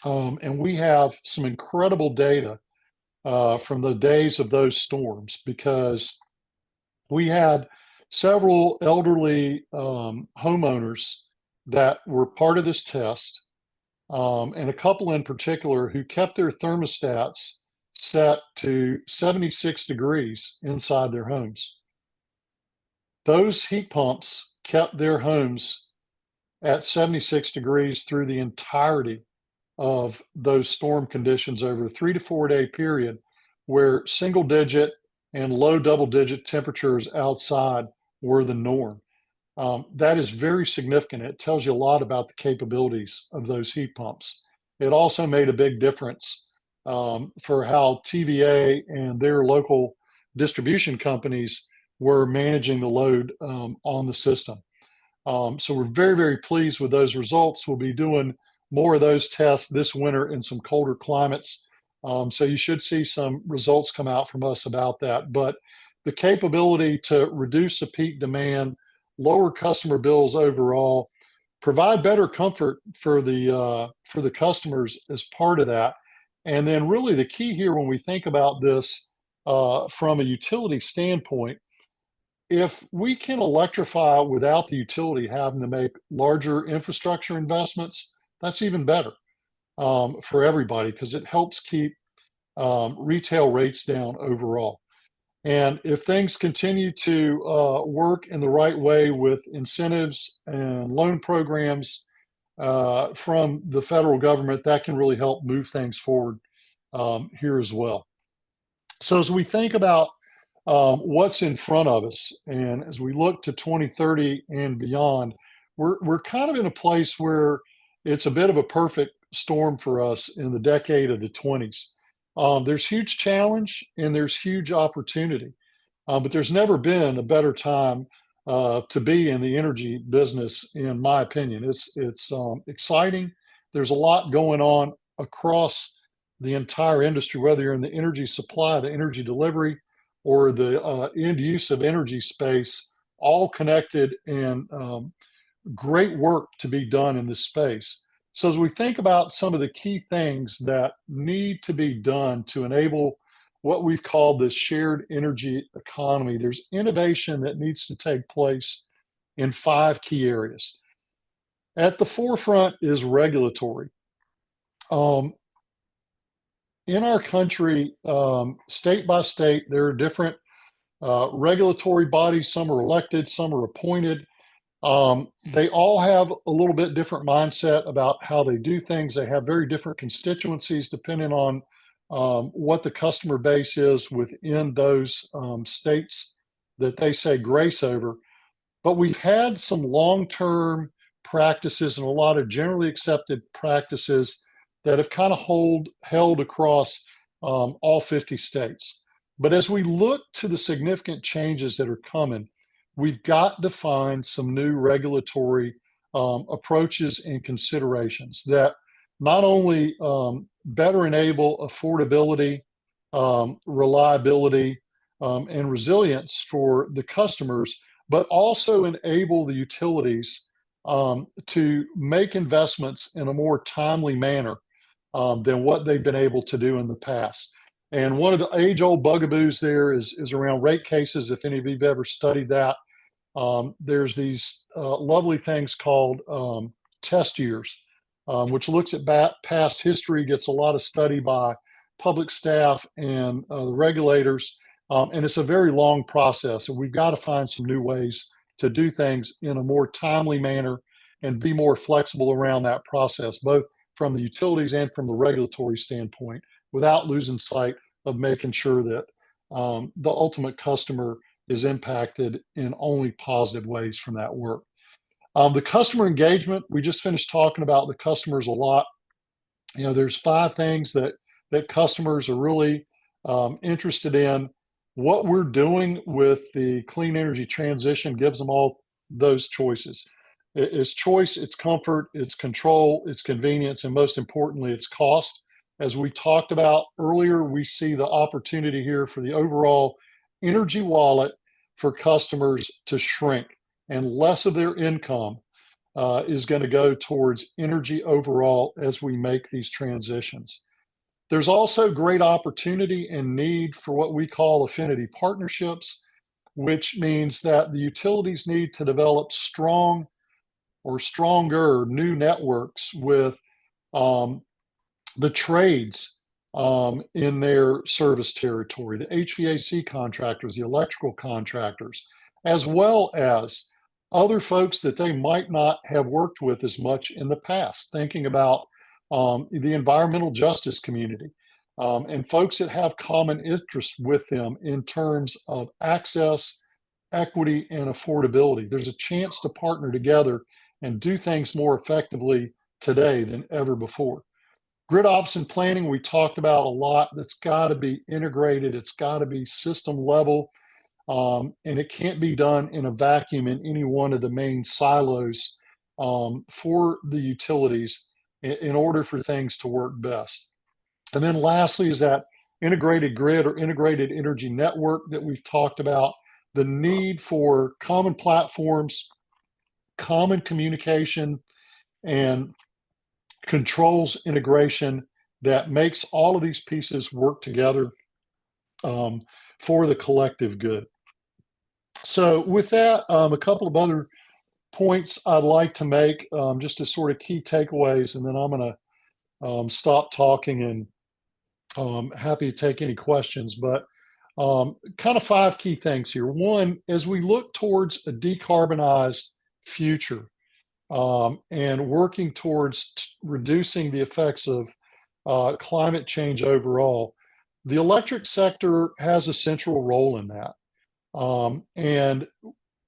And we have some incredible data from the days of those storms because we had several elderly homeowners that were part of this test, and a couple in particular who kept their thermostats set to 76 degrees inside their homes. Those heat pumps kept their homes at 76 degrees through the entirety of those storm conditions over a 3 to 4 day period where single digit and low double digit temperatures outside were the norm. That is very significant. It tells you a lot about the capabilities of those heat pumps. It also made a big difference for how TVA and their local distribution companies were managing the load on the system. So we're very, very pleased with those results. We'll be doing more of those tests this winter in some colder climates. So you should see some results come out from us about that. But the capability to reduce the peak demand, lower customer bills overall, provide better comfort for the customers as part of that. And then really the key here when we think about this from a utility standpoint, if we can electrify without the utility having to make larger infrastructure investments, that's even better for everybody because it helps keep retail rates down overall. And if things continue to work in the right way with incentives and loan programs from the federal government, that can really help move things forward here as well. So as we think about what's in front of us, and as we look to 2030 and beyond, we're kind of in a place where it's a bit of a perfect storm for us in the decade of the 20s. There's huge challenge and there's huge opportunity, but there's never been a better time to be in the energy business, in my opinion. It's exciting. There's a lot going on across the entire industry, whether you're in the energy supply, the energy delivery, or the end use of energy space, all connected and great work to be done in this space. So as we think about some of the key things that need to be done to enable what we've called the shared energy economy, there's innovation that needs to take place in 5 key areas. At the forefront is regulatory. In our country, state by state, there are different regulatory bodies. Some are elected, some are appointed. They all have a little bit different mindset about how they do things. They have very different constituencies depending on what the customer base is within those states that they say grace over. But we've had some long-term practices and a lot of generally accepted practices that have kind of held across all 50 states. But as we look to the significant changes that are coming, we've got to find some new regulatory approaches and considerations that not only better enable affordability, reliability, and resilience for the customers, but also enable the utilities to make investments in a more timely manner than what they've been able to do in the past. And one of the age-old bugaboos there is around rate cases. If any of you've ever studied that, there's these lovely things called test years, which looks at past history, gets a lot of study by public staff and the regulators, and it's a very long process. And we've got to find some new ways to do things in a more timely manner and be more flexible around that process, both from the utilities and from the regulatory standpoint, without losing sight of making sure that the ultimate customer is impacted in only positive ways from that work. The customer engagement, we just finished talking about the customers a lot. You know, there's 5 things that customers are really interested in. What we're doing with the clean energy transition gives them all those choices. It's choice, it's comfort, it's control, it's convenience, and most importantly, it's cost. As we talked about earlier, we see the opportunity here for the overall energy wallet for customers to shrink, and less of their income is going to go towards energy overall as we make these transitions. There's also great opportunity and need for what we call affinity partnerships, which means that the utilities need to develop strong or stronger new networks with um, the trades in their service territory, the HVAC contractors, the electrical contractors, as well as other folks that they might not have worked with as much in the past, thinking about the environmental justice community and folks that have common interests with them in terms of access, equity, and affordability. There's a chance to partner together and do things more effectively today than ever before. Grid ops and planning, we talked about a lot. That's got to be integrated. It's got to be system level. And it can't be done in a vacuum in any one of the main silos for the utilities in order for things to work best. And then lastly is that integrated grid or integrated energy network that we've talked about, the need for common platforms, common communication, and controls integration that makes all of these pieces work together for the collective good. So with that, a couple of other points I'd like to make just as sort of key takeaways, and then I'm going to stop talking and happy to take any questions. But kind of 5 key things here. One, as we look towards a decarbonized future, and working towards reducing the effects of climate change overall, the electric sector has a central role in that. And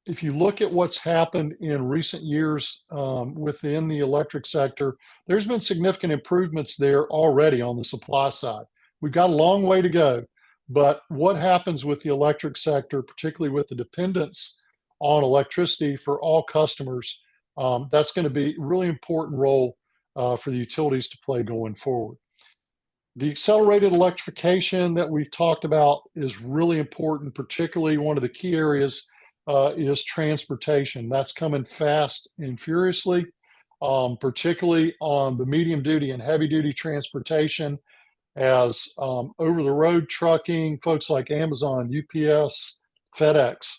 if you look at what's happened in recent years within the electric sector, there's been significant improvements there already on the supply side. We've got a long way to go, but what happens with the electric sector, particularly with the dependence on electricity for all customers, that's going to be a really important role for the utilities to play going forward. The accelerated electrification that we've talked about is really important, particularly one of the key areas is transportation. That's coming fast and furiously, particularly on the medium duty and heavy duty transportation, as over the road trucking, folks like Amazon, UPS, FedEx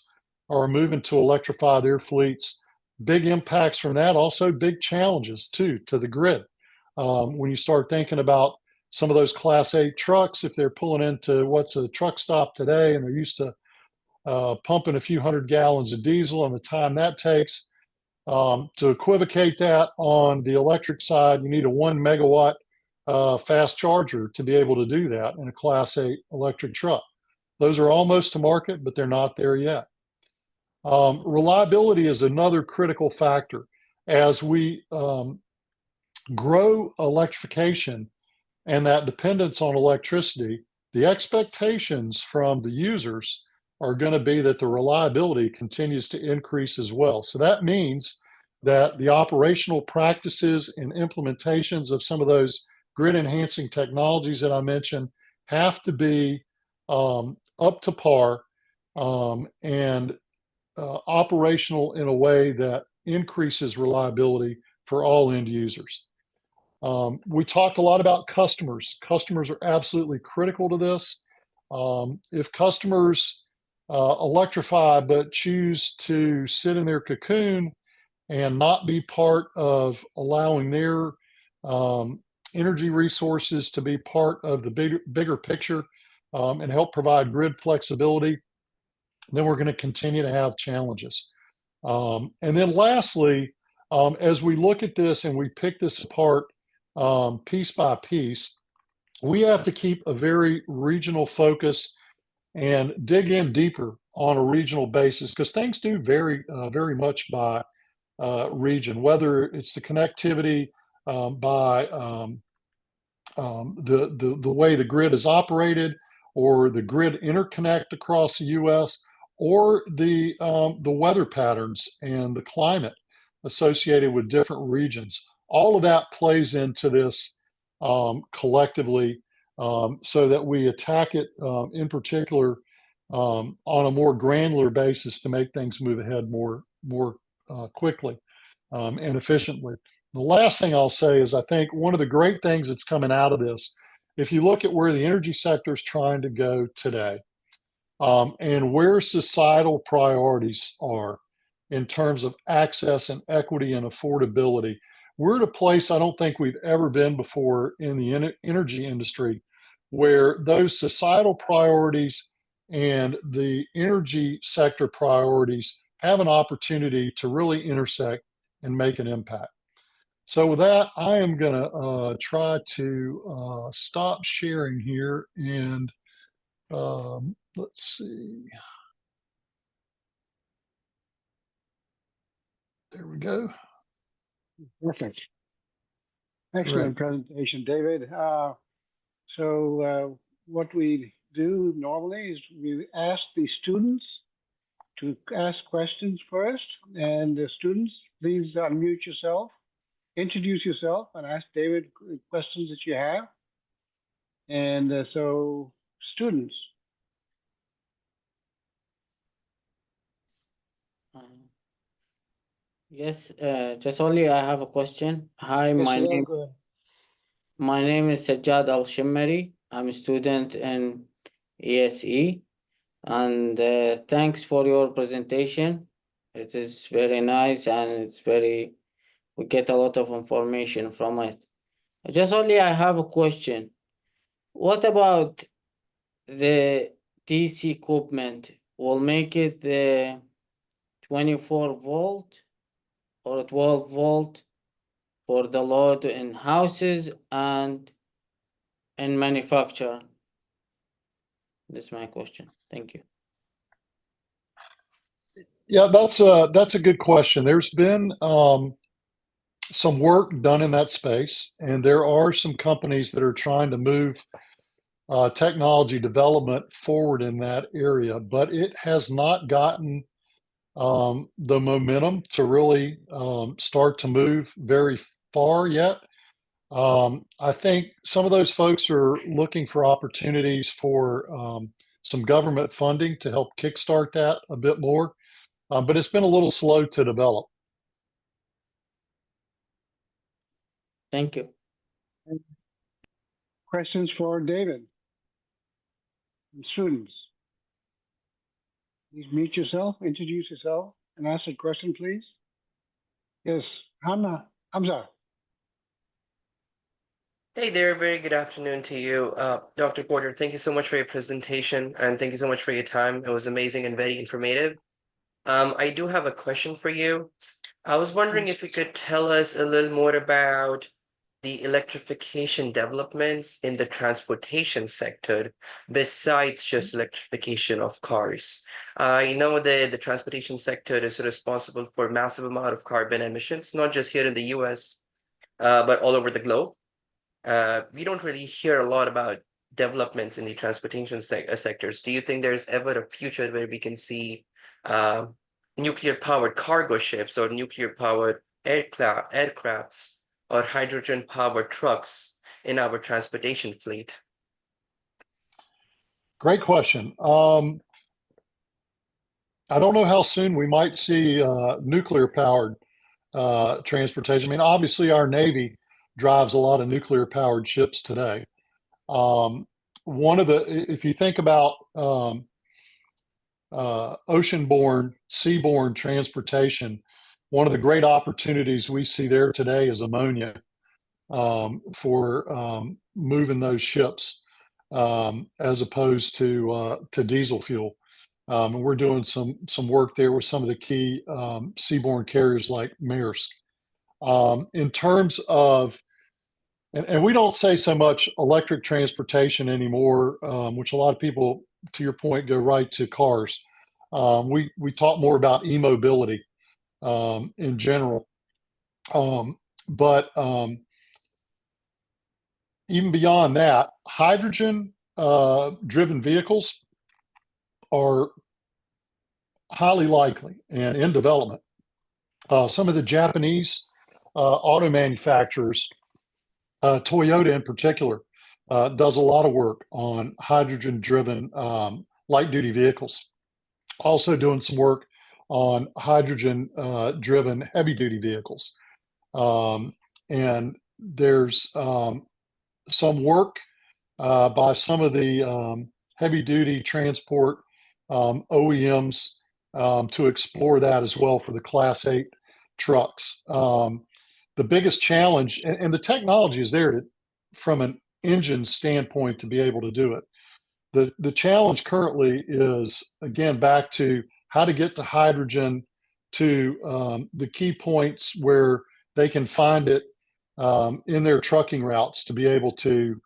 are moving to electrify their fleets. Big impacts from that, also big challenges too to the grid. When you start thinking about some of those Class 8 trucks, if they're pulling into what's a truck stop today and they're used to pumping a few hundred gallons of diesel and the time that takes, to equivocate that on the electric side, you need a 1 megawatt fast charger to be able to do that in a Class 8 electric truck. Those are almost to market, but they're not there yet. Reliability is another critical factor. As we grow electrification and that dependence on electricity, the expectations from the users are going to be that the reliability continues to increase as well. So that means that the operational practices and implementations of some of those grid enhancing technologies that I mentioned have to be up to par and operational in a way that increases reliability for all end users. We talked a lot about customers. Customers are absolutely critical to this. If customers electrify but choose to sit in their cocoon and not be part of allowing their energy resources to be part of the bigger picture and help provide grid flexibility, then we're going to continue to have challenges. And then lastly, as we look at this and we pick this apart piece by piece, we have to keep a very regional focus and dig in deeper on a regional basis, because things do vary very much by region, whether it's the connectivity by the way the grid is operated, or the grid interconnect across the U.S., or the weather patterns and the climate associated with different regions. All of that plays into this collectively, so that we attack it in particular on a more granular basis to make things move ahead more quickly and efficiently. The last thing I'll say is I think one of the great things that's coming out of this, if you look at where the energy sector is trying to go today, and where societal priorities are in terms of access and equity and affordability. We're at a place I don't think we've ever been before in the energy industry where those societal priorities and the energy sector priorities have an opportunity to really intersect and make an impact. So with that, I am going to try to stop sharing here and let's see. There we go. Perfect. Excellent presentation, David. What we do normally is we ask the students to ask questions first. And the students, please unmute yourself, introduce yourself, and ask David questions that you have. And so, students. Yes, just only I have a question. Hi, Yes, my yeah, name go ahead. my name is Sajjad Al Shimmari. I'm a student in ESE, and thanks for your presentation. It is very nice and we get a lot of information from it. Just only I have a question. What about the DC equipment? Will make it the 24 volt or 12 volt for the load in houses and in manufacture? That's my question. Thank you. Yeah, that's a good question. There's been some work done in that space, and there are some companies that are trying to move technology development forward in that area, but it has not gotten the momentum to really start to move very far yet. I think some of those folks are looking for opportunities for some government funding to help kickstart that a bit more, but it's been a little slow to develop. Thank you. Questions for David and students. Please mute yourself, introduce yourself, and ask a question, please. Yes, Hamza. Hey there, very good afternoon to you. Dr. Porter, thank you so much for your presentation and thank you so much for your time. It was amazing and very informative. I do have a question for you. I was wondering if you could tell us a little more about the electrification developments in the transportation sector besides just electrification of cars. I know that the transportation sector is responsible for a massive amount of carbon emissions, not just here in the US, but all over the globe. We don't really hear a lot about developments in the transportation sectors. Do you think there's ever a future where we can see nuclear powered cargo ships or nuclear powered aircrafts or hydrogen powered trucks in our transportation fleet? Great question. I don't know how soon we might see nuclear powered transportation. I mean, obviously, our Navy drives a lot of nuclear powered ships today. If you think about ocean-borne, seaborne transportation, one of the great opportunities we see there today is ammonia for moving those ships as opposed to diesel fuel. And we're doing some work there with some of the key seaborne carriers like Maersk. In terms of, and we don't say so much electric transportation anymore, which a lot of people, to your point, go right to cars. We talk more about e-mobility in general. But even beyond that, hydrogen driven vehicles are highly likely and in development. Some of the Japanese auto manufacturers Toyota in particular does a lot of work on hydrogen-driven light-duty vehicles. Also doing some work on hydrogen-driven heavy-duty vehicles. And there's some work by some of the heavy-duty transport OEMs to explore that as well for the Class 8 trucks. The biggest challenge, and the technology is there from an engine standpoint to be able to do it. The challenge currently is, again, back to how to get to hydrogen to the key points where they can find it in their trucking routes to be able to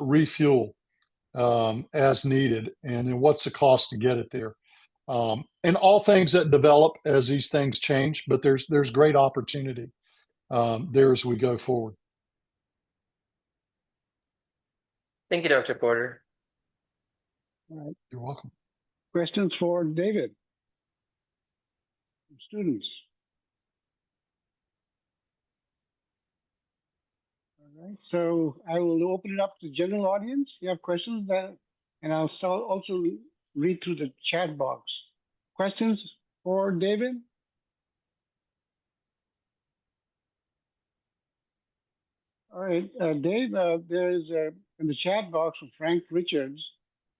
refuel as needed, and then what's the cost to get it there. And all things that develop as these things change, but there's great opportunity there as we go forward. Thank you, Dr. Porter. All right. You're welcome. Questions for David? Students? All right, so I will open it up to general audience. You have questions that, and I'll also read through the chat box. Questions for David? All right, Dave, there is in the chat box from Frank Richards.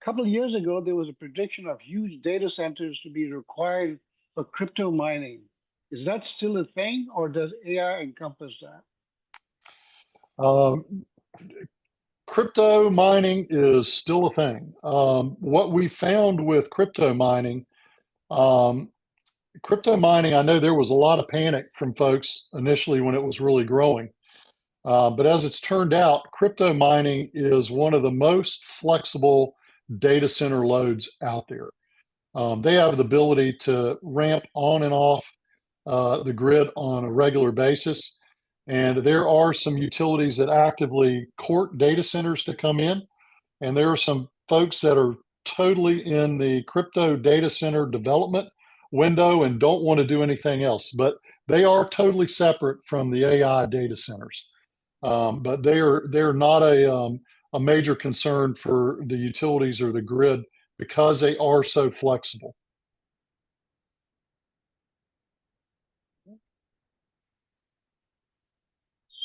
A couple of years ago, there was a prediction of huge data centers to be required for crypto mining. Is that still a thing, or does AI encompass that? Crypto mining is still a thing. What we found with crypto mining, I know there was a lot of panic from folks initially when it was really growing. But as it's turned out, crypto mining is one of the most flexible data center loads out there. They have the ability to ramp on and off the grid on a regular basis. And there are some utilities that actively court data centers to come in. And there are some folks that are totally in the crypto data center development window and don't want to do anything else. But they are totally separate from the AI data centers. But they're not a major concern for the utilities or the grid because they are so flexible.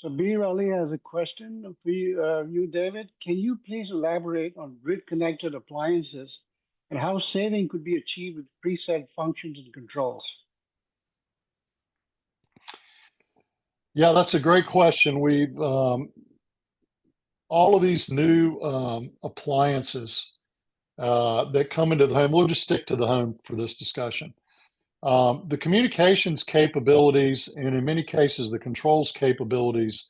Sabir Ali has a question for you, David. Can you please elaborate on grid-connected appliances and how saving could be achieved with preset functions and controls? Yeah, that's a great question. We've all of these new appliances that come into the home. We'll just stick to the home for this discussion. The communications capabilities, and in many cases, the controls capabilities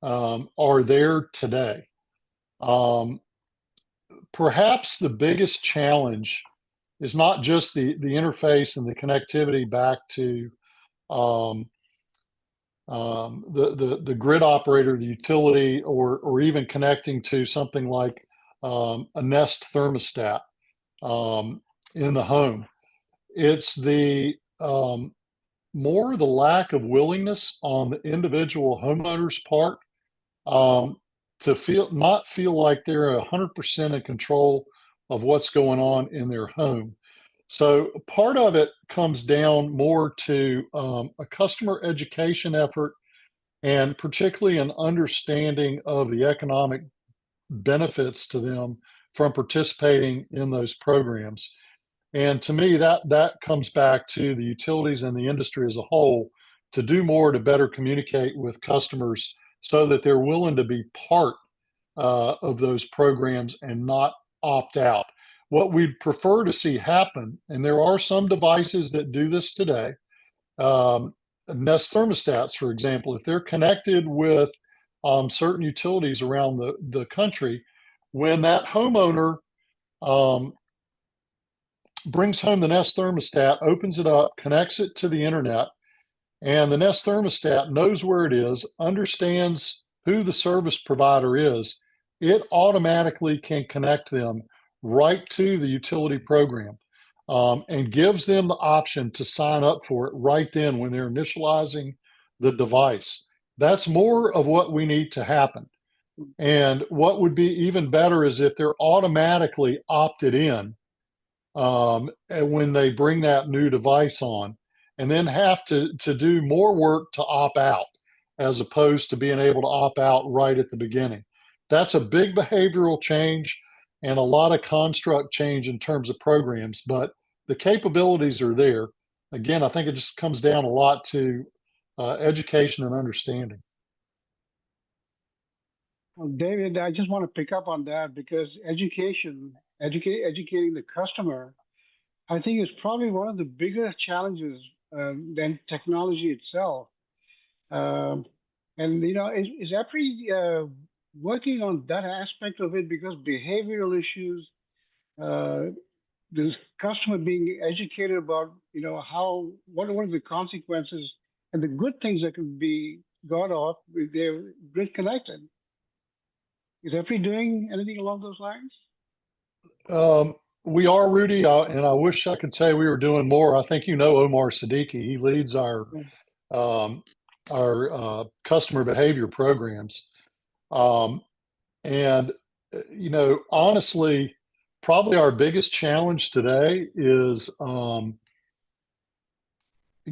are there today. Perhaps the biggest challenge is not just the interface and the connectivity back to the grid operator, the utility, or even connecting to something like a Nest thermostat in the home. It's the more the lack of willingness on the individual homeowner's part to not feel like they're 100% in control of what's going on in their home. So part of it comes down more to a customer education effort, and particularly an understanding of the economic benefits to them from participating in those programs. And to me, that comes back to the utilities and the industry as a whole to do more to better communicate with customers so that they're willing to be part of those programs and not opt out. What we'd prefer to see happen, and there are some devices that do this today, Nest thermostats, for example, if they're connected with certain utilities around the country, when that homeowner brings home the Nest thermostat, opens it up, connects it to the internet, and the Nest thermostat knows where it is, understands who the service provider is, it automatically can connect them right to the utility program and gives them the option to sign up for it right then when they're initializing the device. That's more of what we need to happen. And what would be even better is if they're automatically opted in and when they bring that new device on, and then have to do more work to opt out as opposed to being able to opt out right at the beginning. That's a big behavioral change and a lot of construct change in terms of programs, but the capabilities are there. Again, I think it just comes down a lot to education and understanding. Well, David, I just want to pick up on that because educating the customer, I think is probably one of the bigger challenges than technology itself. Um, and is EPRI working on that aspect of it because behavioral issues, uh, the customer being educated about how what are the consequences and the good things that can be got off if they're grid connected. Is EPRI doing anything along those lines? We are, Rudy, and I wish I could say we were doing more. I think Omar Siddiqui. He leads um, our customer behavior programs. Um, and, honestly, probably our biggest challenge today is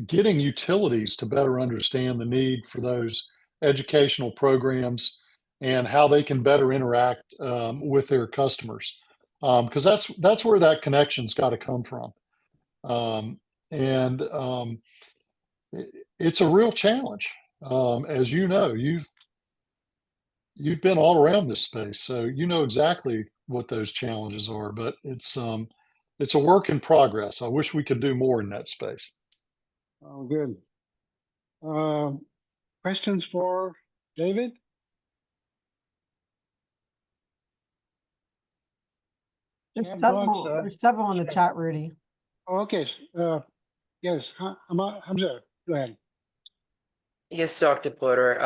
getting utilities to better understand the need for those educational programs and how they can better interact with their customers. Because that's where that connection's got to come from. Um, and it's a real challenge. As you know, you've been all around this space, so you know exactly what those challenges are. But it's a work in progress. I wish we could do more in that space. Oh, good. Questions for David? There's Chat several. box, There's several in the chat, Rudy. Okay. Yes, Hamza, go ahead. Yes, Dr. Porter.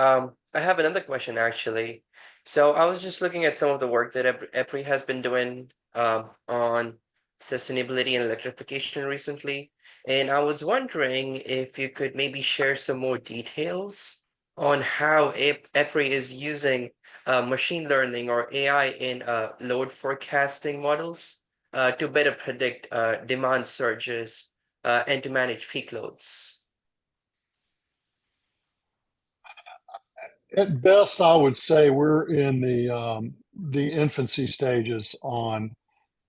I have another question actually. So I was just looking at some of the work that EPRI has been doing on sustainability and electrification recently, and I was wondering if you could maybe share some more details on how EPRI is using machine learning or AI in load forecasting models to better predict demand surges and to manage peak loads. At best, I would say we're in the infancy stages on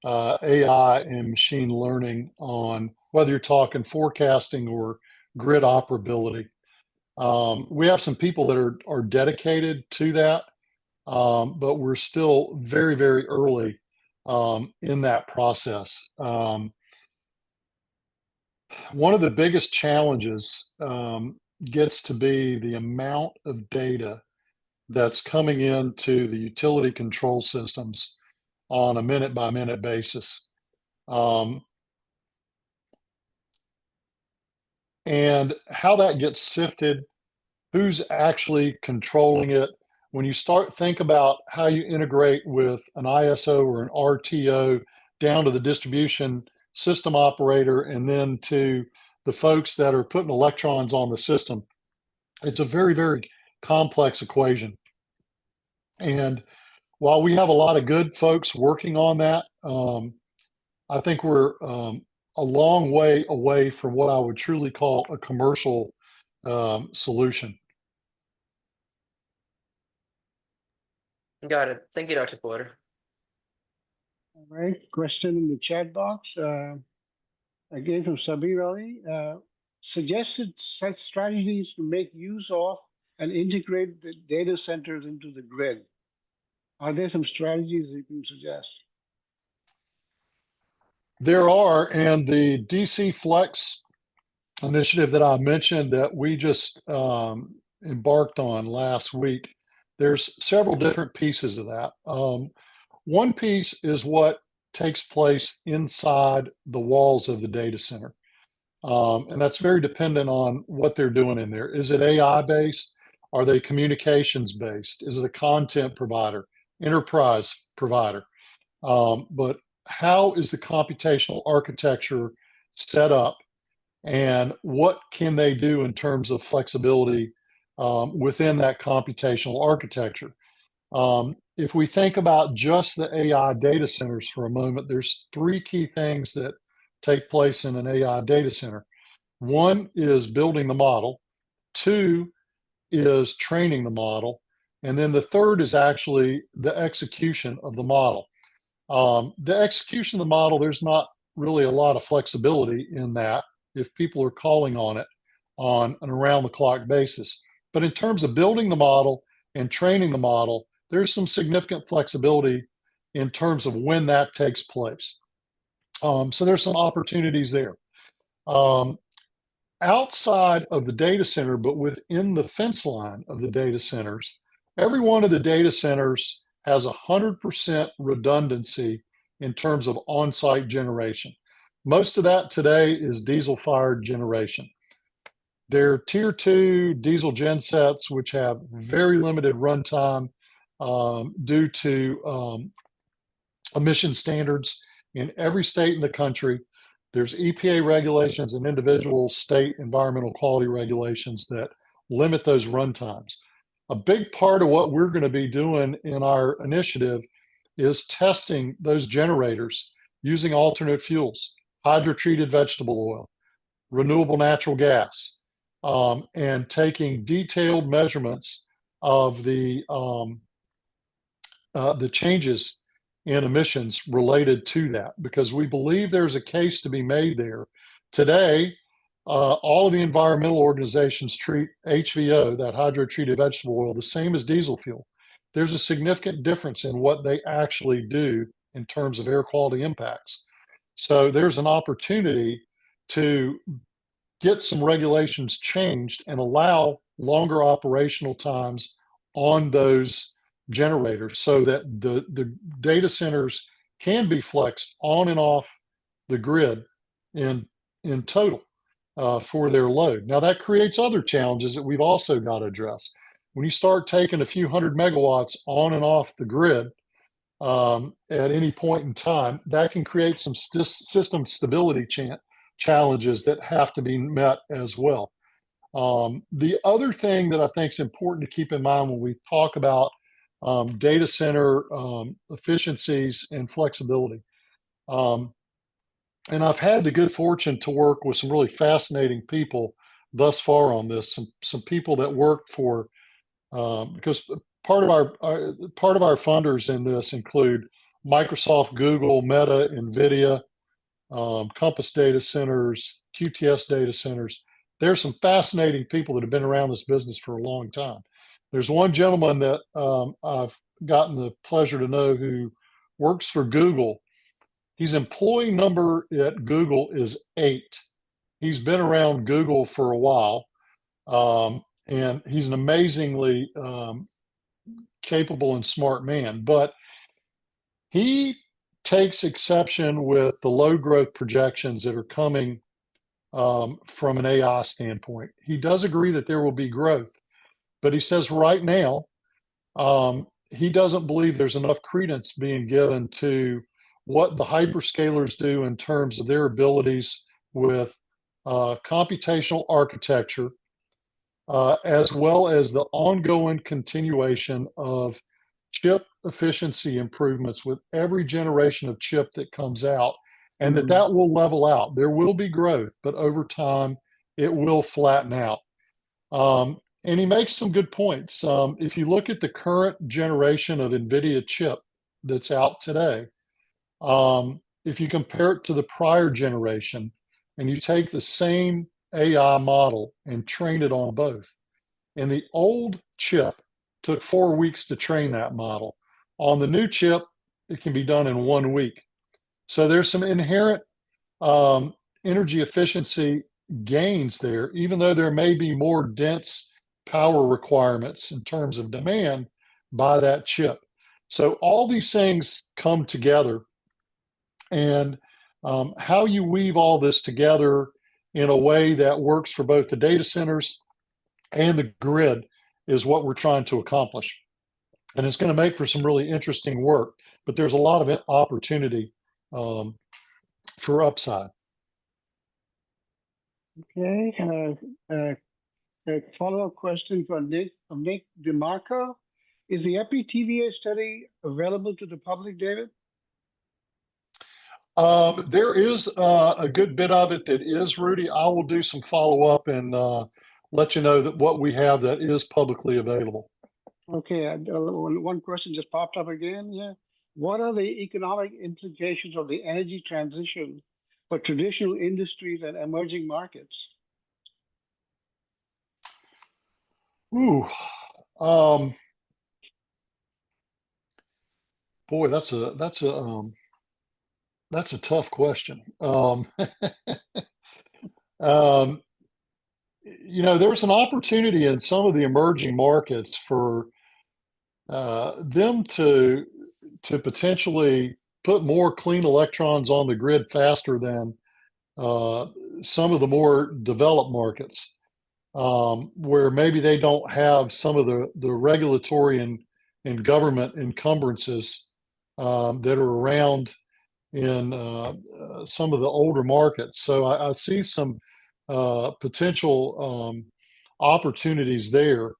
AI and machine learning on whether you're talking forecasting or grid operability. We have some people that are dedicated to that, but we're still very, very early in that process. One of the biggest challenges gets to be the amount of data that's coming into the utility control systems on a minute by minute basis. And how that gets sifted, who's actually controlling it. When you think about how you integrate with an ISO or an RTO down to the distribution system operator and then to the folks that are putting electrons on the system, it's a very, very complex equation. And while we have a lot of good folks working on that, I think we're a long way away from what I would truly call a commercial solution. Got it. Thank you, Dr. Porter. All right. Question in the chat box. Again from Sabir Ali. Suggested such strategies to make use of and integrate the data centers into the grid. Are there some strategies you can suggest? There are, and the DC Flex initiative that I mentioned that we just embarked on last week, there's several different pieces of that. One piece is what takes place inside the walls of the data center. And that's very dependent on what they're doing in there. Is it AI based? Are they communications based? Is it a content provider, enterprise provider? But how is the computational architecture set up and what can they do in terms of flexibility within that computational architecture. If we think about just the AI data centers for a moment, there's three key things that take place in an AI data center. One is building the model, two is training the model, and then the third is actually the execution of the model. The execution of the model, there's not really a lot of flexibility in that if people are calling on it on an around-the-clock basis. But in terms of building the model and training the model, there's some significant flexibility in terms of when that takes place. So there's some opportunities there. Outside of the data center, but within the fence line of the data centers, every one of the data centers has 100% redundancy in terms of on-site generation. Most of that today is diesel-fired generation. They're tier 2 diesel gensets, which have very limited runtime due to emission standards in every state in the country. There's EPA regulations and individual state environmental quality regulations that limit those runtimes. A big part of what we're going to be doing in our initiative is testing those generators using alternate fuels, hydrotreated vegetable oil, renewable natural gas, and taking detailed measurements of the changes in emissions related to that, because we believe there's a case to be made there. Today, all of the environmental organizations treat HVO, that hydrotreated vegetable oil, the same as diesel fuel. There's a significant difference in what they actually do in terms of air quality impacts. So there's an opportunity to get some regulations changed and allow longer operational times on those generators so that the data centers can be flexed on and off the grid in total for their load. Now that creates other challenges that we've also got to address. When you start taking a few hundred megawatts on and off the grid at any point in time, that can create some system stability challenges that have to be met as well. The other thing that I think is important to keep in mind when we talk about data center efficiencies and flexibility. And I've had the good fortune to work with some really fascinating people thus far on this. Some people that work for because part of our funders in this include Microsoft, Google, Meta, NVIDIA, Compass Data Centers, QTS Data Centers. There's some fascinating people that have been around this business for a long time. There's one gentleman that I've gotten the pleasure to know who works for Google. His employee number at Google is 8. He's been around Google for a while, and he's an amazingly capable and smart man. But he takes exception with the load growth projections that are coming from an AI standpoint. He does agree that there will be growth, but he says right now, he doesn't believe there's enough credence being given to what the hyperscalers do in terms of their abilities with computational architecture, as well as the ongoing continuation of chip efficiency improvements with every generation of chip that comes out, and that will level out. There will be growth, but over time, it will flatten out. And he makes some good points. If you look at the current generation of NVIDIA chip that's out today, if you compare it to the prior generation, and you take the same AI model and train it on both, and the old chip took 4 weeks to train that model. On the new chip, it can be done in 1 week. So there's some inherent energy efficiency gains there, even though there may be more dense power requirements in terms of demand by that chip. So all these things come together, and how you weave all this together in a way that works for both the data centers and the grid is what we're trying to accomplish. And it's going to make for some really interesting work, but there's a lot of opportunity for upside. Okay. A follow-up question from Nick DeMarco. Is the EPRI TVA study available to the public, David? There is a good bit of it that is, Rudy. I will do some follow-up and let you know that what we have that is publicly available. Okay, one question just popped up again. Yeah. What are the economic implications of the energy transition for traditional industries and emerging markets? Ooh, boy, that's a tough question. There's an opportunity in some of the emerging markets for them to potentially put more clean electrons on the grid faster than some of the more developed markets, where maybe they don't have some of the regulatory and government encumbrances that are around in some of the older markets. So I see some potential opportunities there,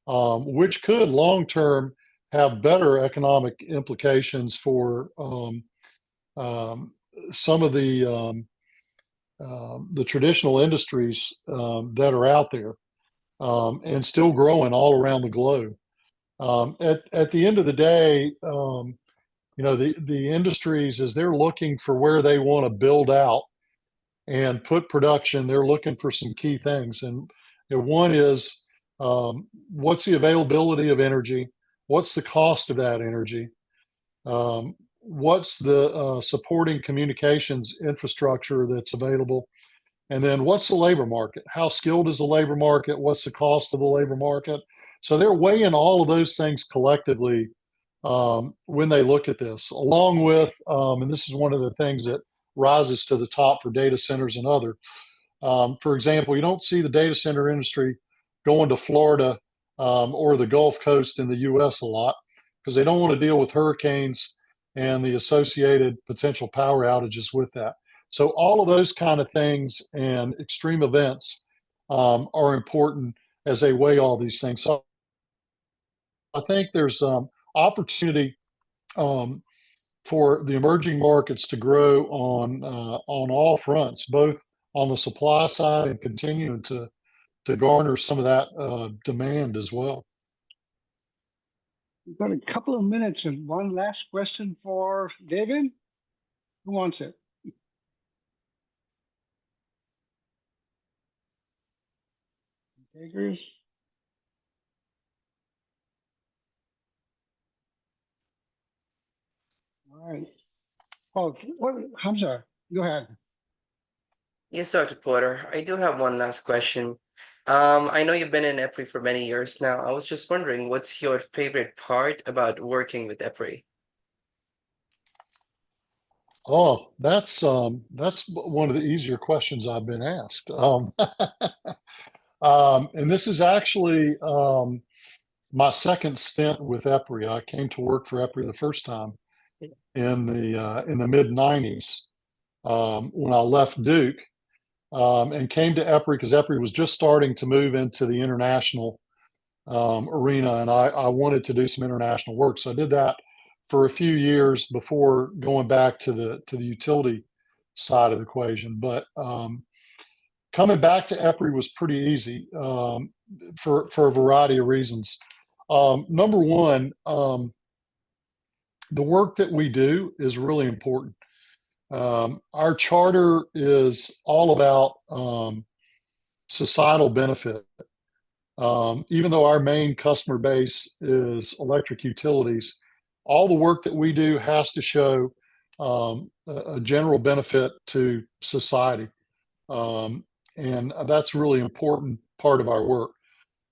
which could long term have better economic implications for some of the traditional industries that are out there and still growing all around the globe. At the end of the day, the industries, as they're looking for where they want to build out and put production, they're looking for some key things. And one is, what's the availability of energy? What's the cost of that energy? What's the supporting communications infrastructure that's available? And then what's the labor market? How skilled is the labor market? What's the cost of the labor market? So they're weighing all of those things collectively when they look at this, along with, and this is one of the things that rises to the top for data centers and other. For example, you don't see the data center industry going to Florida or the Gulf Coast in the US a lot because they don't want to deal with hurricanes and the associated potential power outages with that. So all of those kind of things and extreme events are important as they weigh all these things. So I think there's opportunity for the emerging markets to grow on all fronts, both on the supply side and continuing to garner some of that demand as well. We've got a couple of minutes and one last question for David. Who wants it? Takers? All right. Oh, Hamza, go ahead. Yes, Dr. Porter. I do have one last question. I know you've been in EPRI for many years now. I was just wondering, what's your favorite part about working with EPRI? Oh, that's one of the easier questions I've been asked. And this is actually my second stint with EPRI. I came to work for EPRI the first time in the mid '90s when I left Duke and came to EPRI because EPRI was just starting to move into the international arena, and I wanted to do some international work. So I did that for a few years before going back to the utility side of the equation. But coming back to EPRI was pretty easy for a variety of reasons. Number one, the work that we do is really important. Our charter is all about societal benefit. Even though our main customer base is electric utilities, all the work that we do has to show a general benefit to society. And that's a really important part of our work.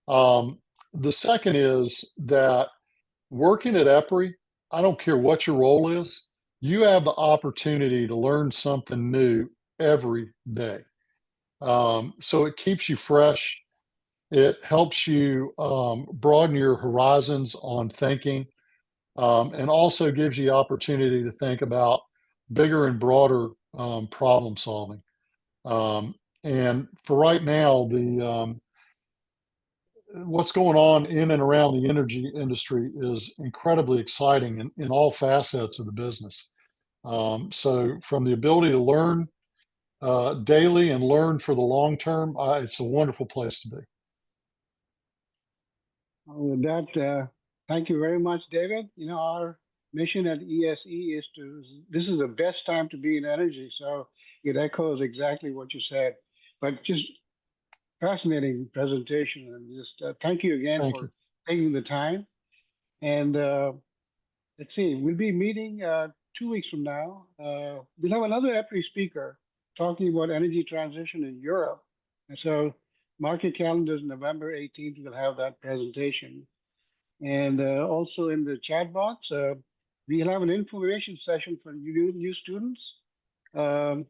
The second is that working at EPRI, I don't care what your role is, you have the opportunity to learn something new every day. So it keeps you fresh. It helps you broaden your horizons on thinking, and also gives you the opportunity to think about bigger and broader problem solving. And for right now, what's going on in and around the energy industry is incredibly exciting in all facets of the business. So from the ability to learn daily and learn for the long term, it's a wonderful place to be. With that, thank you very much, David. You know, our mission at ESE this is the best time to be in energy. So it echoes exactly what you said. But just fascinating presentation. And just thank you again Thank for you. taking the time. And let's see, we'll be meeting 2 weeks from now. We'll have another EPRI speaker talking about energy transition in Europe. And so mark your calendars, November 18th, we'll have that presentation. And also in the chat box, we'll have an information session for new students on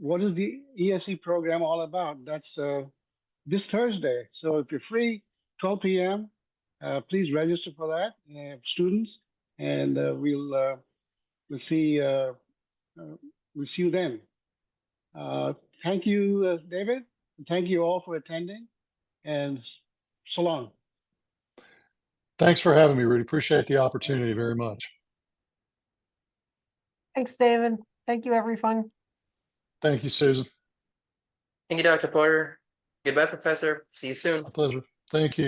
what is the ESE program all about. That's this Thursday. So if you're free, 12 p.m., please register for that, students, and we'll see you then. Thank you, David. And thank you all for attending, and so long. Thanks for having me, Rudy. Appreciate the opportunity very much. Thanks, David. Thank you, everyone. Thank you, Susan. Thank you, Dr. Porter. Goodbye, Professor. See you soon. My pleasure. Thank you.